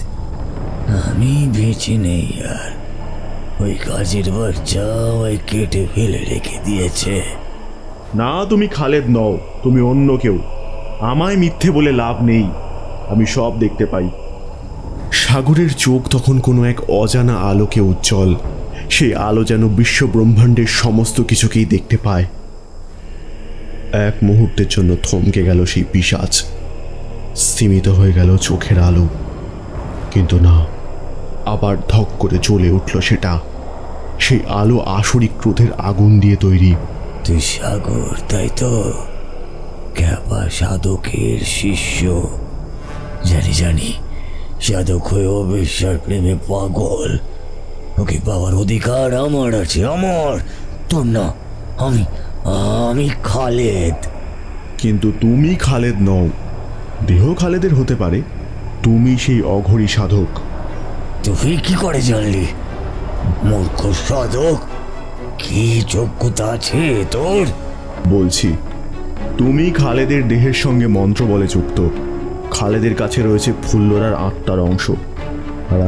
আমি বেঁচে নেই আর। ওই কাজের বাচ্চা আমায় কেটে ফেলে রেখে দিয়েছে। না, তুমি খালেদ নও, তুমি অন্য কেউ। আমায় মিথ্যে বলে লাভ নেই, আমি সব দেখতে পাই। সাগরের চোখ তখন কোনো এক অজানা আলোকে উজ্জ্বল। সেই আলো যেন বিশ্ব ব্রহ্মাণ্ডের সমস্ত কিছুকেই দেখতে পায়। এক মুহূর্তের জন্য থমকে গেল সেই পিশাচ। স্তিমিত হয়ে গেল চোখের আলো। কিন্তু না, আবার ধক করে জ্বলে উঠল সেটা। সেই আলো আসরিক ক্রোধের আগুন দিয়ে তৈরি। তুই সাগর, তাই তো? ক্যাপা সাধকের শিষ্য। জানি সাধক হয়ে অবিশ্বাস প্রেমে পাগল। ওকে পাওয়ার অধিকার আমার আছে, আমার। তোর না, আমি খালেদ। কিন্তু তুমি খালেদ নও। দেহ খালেদের হতে পারে, তুমি সেই অঘরী সাধক। তুই কি করে জানলি? মূর্খ সাধক, কি যোগ্যতা আছে তোর? বলছি, তুমি খালেদের দেহের সঙ্গে মন্ত্র বলে যুক্ত। খালেদের কাছে রয়েছে ফুল্লরার আত্মার অংশ, আর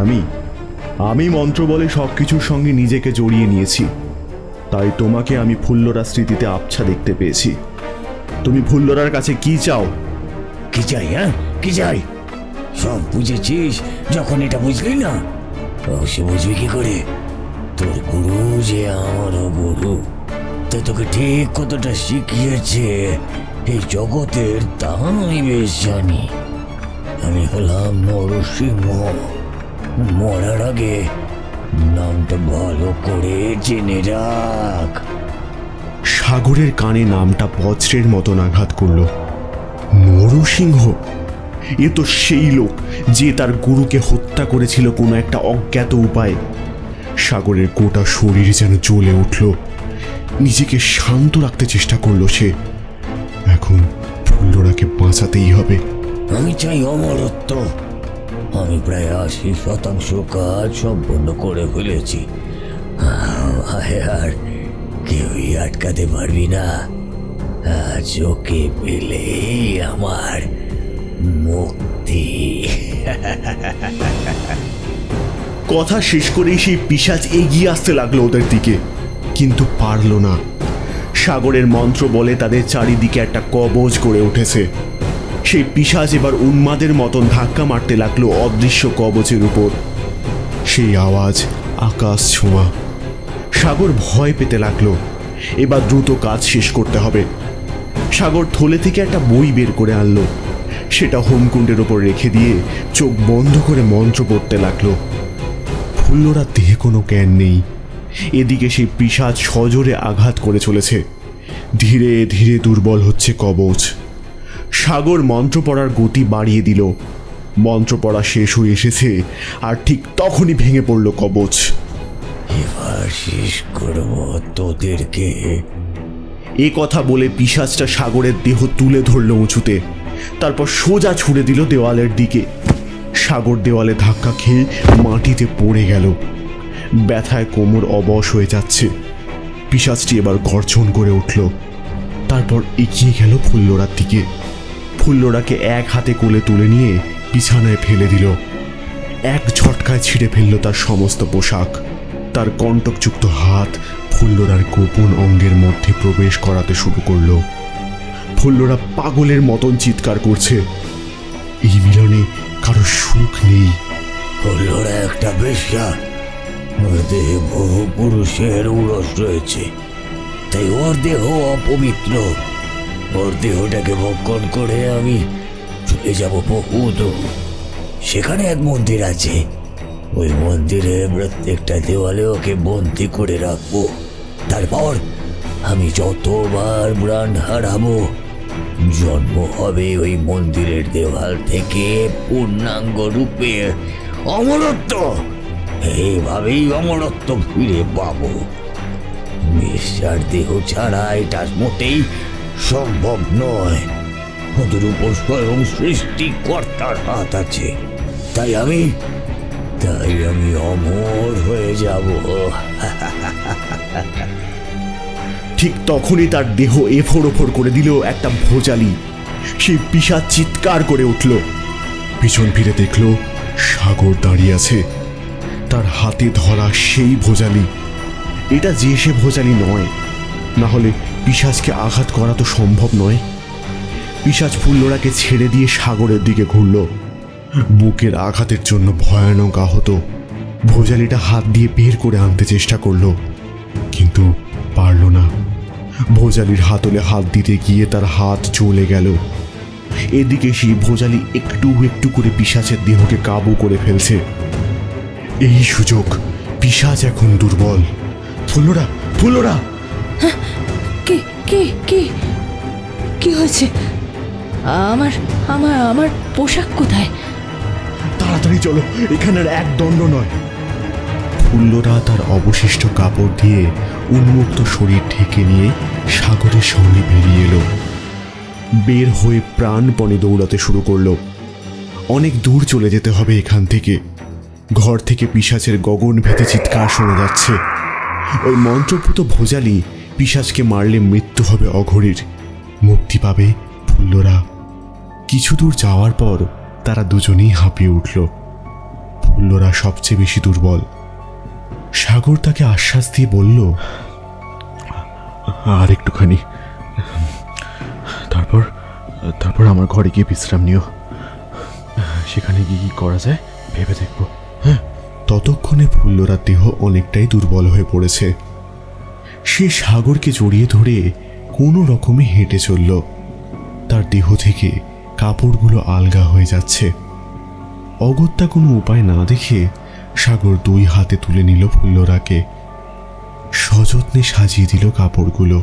আমি মন্ত্র বলে সব কিছুর সঙ্গে নিজেকে জড়িয়ে নিয়েছি। তাই তোমাকে আমি ফুল্লরার স্মৃতিতে আবছা দেখতে পেয়েছি। তুমি ফুল্লরার কাছে কি চাও? কি চাই? হ্যাঁ, কি চাই? সব বুঝেছিস যখন এটা বুঝলি না, সে বুঝবি কি করে? তোর গুরু যে আমারও গুরু, তো তোকে ঠিক কতটা শিখিয়েছে এই জগতের তা আমি বেশ জানি। আমি হলাম নরসিংহ। মরার আগে নামটা ভালো করে জেনে রাখ। সাগরের কানে নামটা বজ্রের মতন আঘাত করল। নরসিংহ? এ তো সেই লোক যে তার গুরুকে হত্যা করেছিল কোনো একটা অজ্ঞাত উপায়ে। সাগরের গোটা শরীর যেন জ্বলে উঠল। নিজেকে শান্ত রাখতে চেষ্টা করলো সে। এখন ফুল্লরাকে বাঁচাতেই হবে। আমি চাই অমরত্ব। আমি প্রায় 80% কাজ সম্পন্ন করে ফেলেছি, আর কেউই আটকাতে পারবি না। আজ ওকে পেলেই আমার মুক্তি। কথা শেষ করেই সেই পিশাচ এগিয়ে আসতে লাগলো ওদের দিকে, কিন্তু পারল না। সাগরের মন্ত্র বলে তাদের চারিদিকে একটা কবচ গড়ে উঠেছে। সেই পিশাচ এবার উন্মাদের মতন ধাক্কা মারতে লাগলো অদৃশ্য কবচের উপর। সেই আওয়াজ আকাশ ছোঁয়া। সাগর ভয় পেতে লাগলো। এবার দ্রুত কাজ শেষ করতে হবে। সাগর থলে থেকে একটা বই বের করে আনলো। সেটা হোমকুণ্ডের ওপর রেখে দিয়ে চোখ বন্ধ করে মন্ত্র পড়তে লাগলো। ফুল্লরার দেহে কোনো জ্ঞান নেই। এদিকে সেই পিশাচ সজোরে আঘাত করে চলেছে। ধীরে ধীরে দুর্বল হচ্ছে কবচ। সাগর মন্ত্র পড়ার গতি বাড়িয়ে দিল। মন্ত্র পড়া শেষ হয়ে এসেছে, আর ঠিক তখনই ভেঙে পড়ল কবচ। এবার শেষ করব তোদেরকে। এ কথা বলে পিশাচটা সাগরের দেহ তুলে ধরল উঁচুতে, তারপর সোজা ছুড়ে দিল দেওয়ালের দিকে। সাগর দেওয়ালে ধাক্কা খেয়ে মাটিতে পড়ে গেল। ব্যথায় কোমর অবশ হয়ে যাচ্ছে। পিশাচটি এবার গর্জন করে উঠল, তারপর এগিয়ে গেল ফুল্লরার দিকে। ফুল্লরাকে এক হাতে কোলে তুলে নিয়ে বিছানায় ফেলে দিল। এক ঝটকায় ছিঁড়ে ফেলল তার সমস্ত পোশাক। তার কণ্টকযুক্ত হাত ফুল্লরার গোপন অঙ্গের মধ্যে প্রবেশ করাতে শুরু করল। ফুল্লরা পাগলের মতন চিৎকার করছে। এই মিলনে কারো সুখ নেই। ফুল্লরা একটা বেশ্যা। ওর দেহে বহু পুরুষের উরস রয়েছে, তাই ওর দেহ অপবিত্র। ওর দেহটাকে ভক্ষণ করে আমি চলে যাব বহু দূর। সেখানে এক মন্দির আছে। ওই মন্দিরে প্রত্যেকটা দেওয়ালে ওকে বন্দি করে রাখবো। তারপর আমি যতবার প্রাণ হারাবো, জন্ম হবে ওই মন্দিরের দেওয়াল থেকে পূর্ণাঙ্গ রূপে অমরত্ব। এইভাবেই অমরত্ব ফিরে পাবো। বেশ্যার দেহ ছাড়া এটা মোটেই সম্ভব নয়। ওদের উপর স্বয়ং সৃষ্টিকর্তার হাত আছে। তাই আমি অমর হয়ে যাব। ঠিক তখনই তার দেহ এফোড় ওফোড় করে দিল একটা ভোজালি। সেই পিশাচ চিৎকার করে উঠল। পিছন ফিরে দেখল সাগর দাঁড়িয়ে আছে, তার হাতে ধরা সেই ভোজালি। এটা যে সে ভোজালি নয়, না হলে পিশাচকে আঘাত করা তো সম্ভব নয়। পিশাচ ফুল্লরাকে ছেড়ে দিয়ে সাগরের দিকে ঘুরল। বুকের আঘাতের জন্য ভয়ানক আহত। ভোজালিটা হাত দিয়ে বের করে আনতে চেষ্টা করল, কিন্তু পারল না। ভোজালির হাতলে হাত দিতে গিয়ে তার হাত জ্বলে গেল। এদিকে সেই ভোজালি একটু একটু করে পিশাচের দেহকে কাবু করে ফেলছে। এই সুযোগ। পিশাচ এখন দুর্বল। ফুল্লরা, ফুল্লরা! কি কি কি কি হয়েছে? আমার আমার আমার পোশাক কোথায়? তাড়াতাড়ি চলো, এখানের এক দণ্ড নয়। ফুল্লরা তার অবশিষ্ট কাপড় দিয়ে উন্মুক্ত শরীর ঢেকে নিয়ে সাগরের সঙ্গে বেরিয়ে এলো। বের হয়ে প্রাণপণে দৌড়াতে শুরু করলো। অনেক দূর চলে যেতে হবে এখান থেকে। ঘর থেকে পিশাচের গগন ভেতে চিৎকার শোনা যাচ্ছে। ওই মন্ত্রপুত ভোজালি পিশাচকে মারলে মৃত্যু হবে অঘরীর, মুক্তি পাবে ফুল্লরা। কিছু দূর যাওয়ার পর তারা দুজনেই হাঁপিয়ে উঠল। ফুল্লরা সবচেয়ে বেশি দুর্বল। সাগর তাকে আশ্বাস দিয়ে বলল, আর একটুখানি, তারপর আমার ঘরে গিয়ে বিশ্রাম নিও। সেখানে গিয়ে কি করা যায় ভেবে দেখব। হ্যাঁ। ততক্ষণে ফুল্লরার দেহ অনেকটাই দুর্বল হয়ে পড়েছে। সে সাগরকে জড়িয়ে ধরে কোনো রকমে হেঁটে চলল। তার দেহ থেকে কাপড়গুলো আলগা হয়ে যাচ্ছে। অগত্যা কোনো উপায় না দেখে সাগর 2 হাতে তুলে নিল ফুল্লরাকে। সযত্নে সাজিয়ে দিল কাপড়গুলো।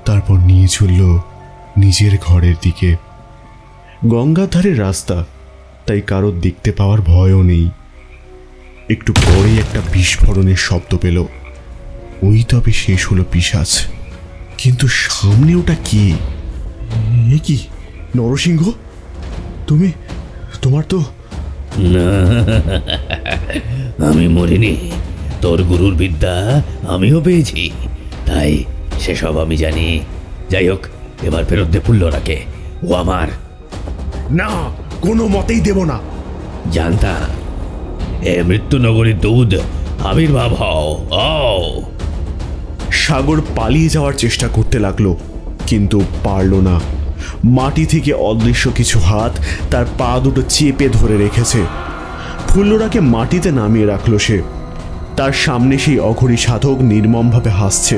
তারপর নিয়ে চলল নিজের ঘরের দিকে। গঙ্গার ধারের রাস্তা, তাই কারোর দেখতে পাওয়ার ভয়ও নেই। একটু পরেই একটা বিস্ফোরণের শব্দ পেল। ওই তবে শেষ হলো পিশাচ। কিন্তু সামনে ওটা কি? এ কি নরসিংহ? তোমার তো... না, আমি মরিনি। তোর গুরুর বিদ্যা আমিও পেয়েছি, তাই সেসব আমি জানি। যাই হোক, এবার ফেরত দে ফুল্লরাকে, ও আমার। না, কোনো মতেই দেব না। জানতাম এ মৃত্যুনগরীর দুধ আবির্ভাব হও। সাগর পালিয়ে যাওয়ার চেষ্টা করতে লাগলো, কিন্তু পারল না। মাটি থেকে অদৃশ্য কিছু হাত তার পা দুটো চেপে ধরে রেখেছে। ফুল্লরাকে মাটিতে নামিয়ে রাখলো সে। তার সামনে সেই অঘরী সাধক নির্মমভাবে হাসছে।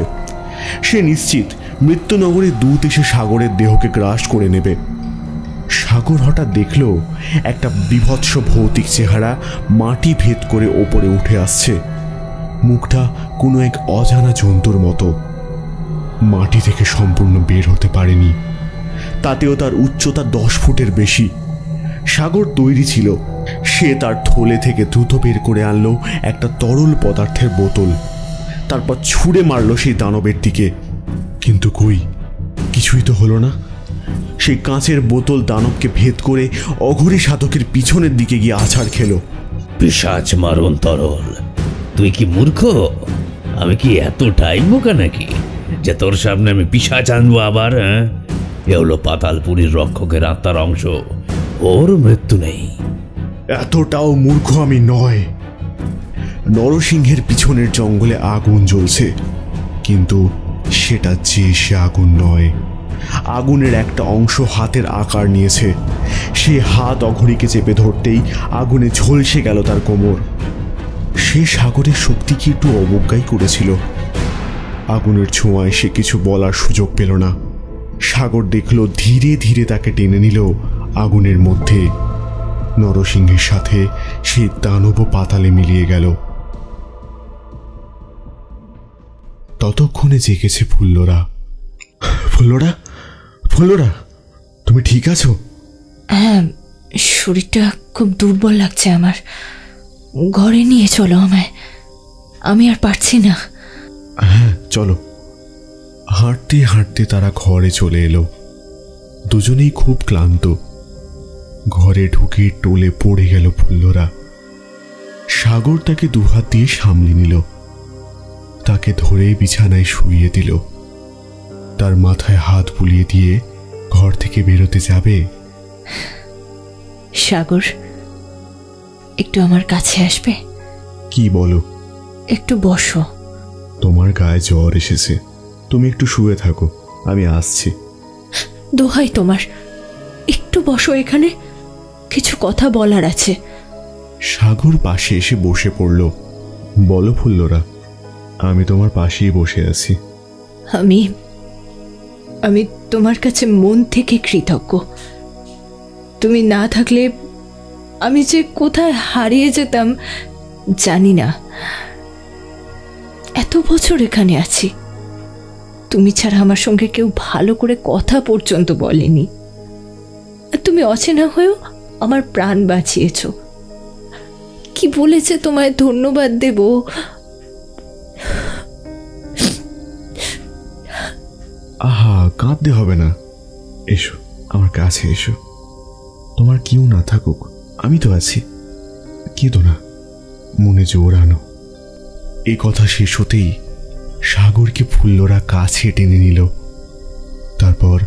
সে নিশ্চিত মৃত্যুনগরীর দূত এসে সাগরের দেহকে গ্রাস করে নেবে। সাগর হঠাৎ দেখল একটা বিভৎস ভৌতিক চেহারা মাটি ভেদ করে ওপরে উঠে আসছে। মুখটা কোনো এক অজানা জন্তুর মতো। মাটি থেকে সম্পূর্ণ বের হতে পারেনি। তাতেও তার উচ্চতা 10 ফুটের বেশি। সাগর তৈরি ছিল। সে তার থলে থেকে দ্রুত বের করে আনলো একটা তরল পদার্থের বোতল। তারপর ছুঁড়ে মারল সেই দানবের দিকে। কিন্তু কই, কিছুই তো হলো না। সেই কাঁচের বোতল দানবকে ভেদ করে অঘরী সাধকের পিছনের দিকে গিয়ে আছাড় খেলো। পিশাচ মারণ তরল, তুই কি মূর্খ? আমি কি এতটাই বোকা নাকি যে তোর সামনে আমি পিশাচ আনবো আবার? এ হলো পাতালপুরীর রক্ষকের আত্মার অংশ, ওর মৃত্যু নেই। এতটাও মূর্খ আমি নয়। নরসিংহের পিছনের জঙ্গলে আগুন জ্বলছে, কিন্তু সেটা যে সে আগুন নয়। আগুনের একটা অংশ হাতের আকার নিয়েছে। সে হাত অঘরীকে চেপে ধরতেই আগুনে ঝলসে গেল তার কোমর। সে সাগরের শক্তিকে একটু অবজ্ঞাই করেছিল। আগুনের ছোঁয়ায় সে কিছু বলার সুযোগ পেল না। সাগর দেখল ধীরে ধীরে তাকে টেনে নিল আগুনের মধ্যে। নরসিংহের সাথে সেই দানব পাতালে মিলিয়ে গেল। ততক্ষণে জেগেছে ফুল্লরা। ফুল্লরা, তুমি ঠিক আছো? হ্যাঁ, শরীরটা খুব দুর্বল লাগছে আমার। ঘরে নিয়ে চলো আমায়, আমি আর পারছি না। হ্যাঁ চলো। হাঁটতে হাঁটতে তারা ঘরে চলে এলো। দুজনেই খুব ক্লান্ত। ঘরে ঢুকে টোলে পড়ে গেল ফুল্লরা। সাগর তাকে 2 হাত দিয়ে সামলে নিল। তাকে ধরে বিছানায় শুইয়ে দিল। তার মাথায় হাত বুলিয়ে দিয়ে ঘর থেকে বেরোতে যাবে। সাগর, একটু আমার কাছে আসবে? কি বলো? একটু বসো। তোমার গায়ে জ্বর এসেছে, তুমি একটু শুয়ে থাকো, আমি আসছি। দোহাই তোমার, একটু বসো এখানে, কিছু কথা বলার আছে। সাগর পাশে এসে বসে পড়ল। বলো ফুল্লরা, আমি তোমার পাশেই বসে আছি। আমি তোমার কাছে মন থেকে কৃতজ্ঞ। তুমি না থাকলে আমি যে কোথায় হারিয়ে যেতাম জানি না। এত বছর এখানে আছি, তুমি ছাড়া আমার সঙ্গে কেউ ভালো করে কথা পর্যন্ত বলেনি। তুমি অচেনা হয়েও আমার প্রাণ বাঁচিয়েছ। কি বলেছে তোমায় ধন্যবাদ দেব? আহা, কাঁদতে হবে না, এসো আমার কাছে এসো। তোমার কেউ না থাকুক, আমি তো আছি, কেঁদো না, মনে জোর আনো। এই কথা শেষ হতেই সাগরকে ফুল্লরা কাছে টেনে নিল, তারপর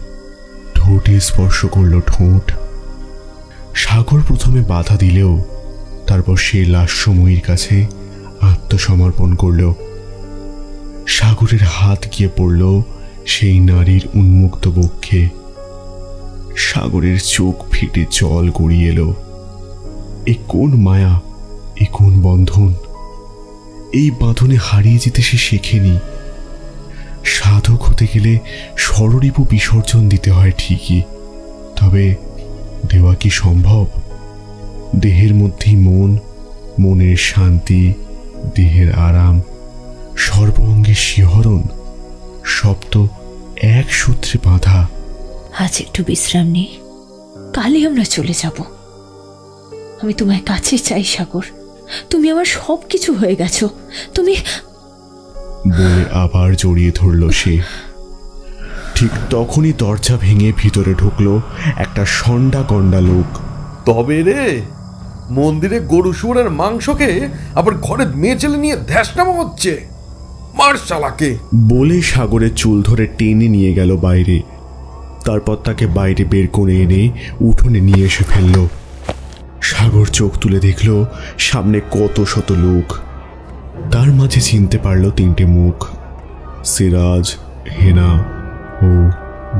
ঠোঁটে স্পর্শ করল ঠোঁট। সাগর প্রথমে বাধা দিলেও তারপর সে লাস্যময়ীর কাছে আত্মসমর্পণ করল। সাগরের হাত গিয়ে পড়ল সেই নারীর উন্মুক্ত বক্ষে। সাগরের চোখ ফেটে জল গড়িয়ে এলো। এ কোন মায়া, এ কোন বন্ধন! এই বাঁধনে হারিয়ে যেতে সে শেখেনি। সাধক হতে গেলে ষড়রিপু বিসর্জন দিতে হয় ঠিকই, তবে দেওয়া কি সম্ভব? দেহের মধ্যেই মন, মনের শান্তি, দেহের আরাম, সর্বাঙ্গে শিহরণ, সব তো এক সূত্রে বাঁধা। আজ একটু বিশ্রাম নেই, কালই আমরা চলে যাব। আমি তোমায় কাছে চাই সাগর, তুমি আমার সব কিছু হয়ে গেছো। তুমি বলে আবার জড়িয়ে ধরল সে। ঠিক তখনই দরজা ভেঙে ভিতরে ঢুকলো একটা ষণ্ডা গন্ডা লোক। তবে রে, মন্দিরে গরু শুয়োরের মাংসকে আবার ঘরে মেয়ে ছেলে নিয়ে ধ্যাসনামা হচ্ছে, মার শালাকে! বলে সাগরের চুল ধরে টেনে নিয়ে গেল বাইরে। তারপর তাকে বাইরে বের করে এনে উঠোনে নিয়ে এসে ফেলল। সাগর চোখ তুলে দেখল সামনে কত শত লোক। তার মাঝে চিনতে পারল তিনটে মুখ, সিরাজ, হেনা ও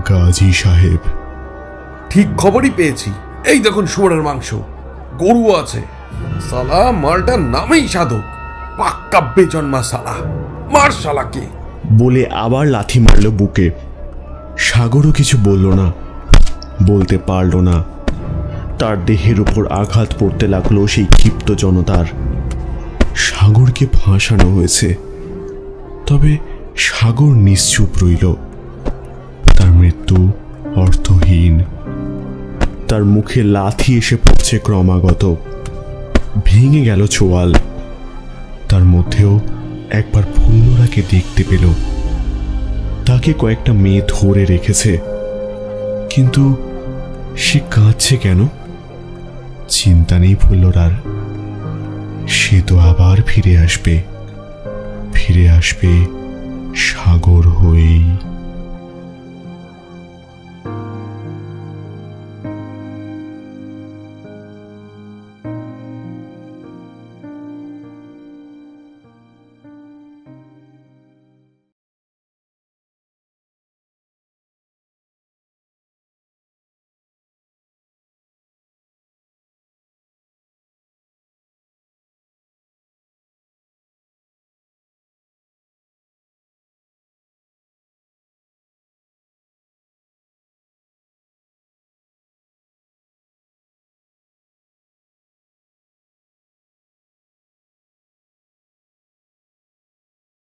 গাজী সাহেব। ঠিক খবরই পেয়েছি, এই দেখুন শুয়োরের মাংস, গরু আছে। সালা মালটার নামেই সাধক, পাক্কা বেজন্মা সালা, মার শালাকে! বলে আবার লাথি মারল বুকে। সাগরও কিছু বলল না, বলতে পারল না। তার দেহের উপর আঘাত পড়তে লাগলো সেই ক্ষিপ্ত জনতার। সাগরকে ফাঁসানো হয়েছে, তবে সাগর নিশ্চুপ রইল। তার মৃত্যু অর্থহীন। তার মুখে লাথি এসে পড়ছে ক্রমাগত। ভেঙে গেল চোয়াল। তার মধ্যেও একবার ফুল্লরাকে দেখতে পেল। তাকে কয়েকটা মেয়ে ধরে রেখেছে, কিন্তু সে কাঁদছে কেন? চিন্তা নেই ফুল্লরার, সে তো আবার ফিরে আসবে, ফিরে আসবে সাগর হয়েই।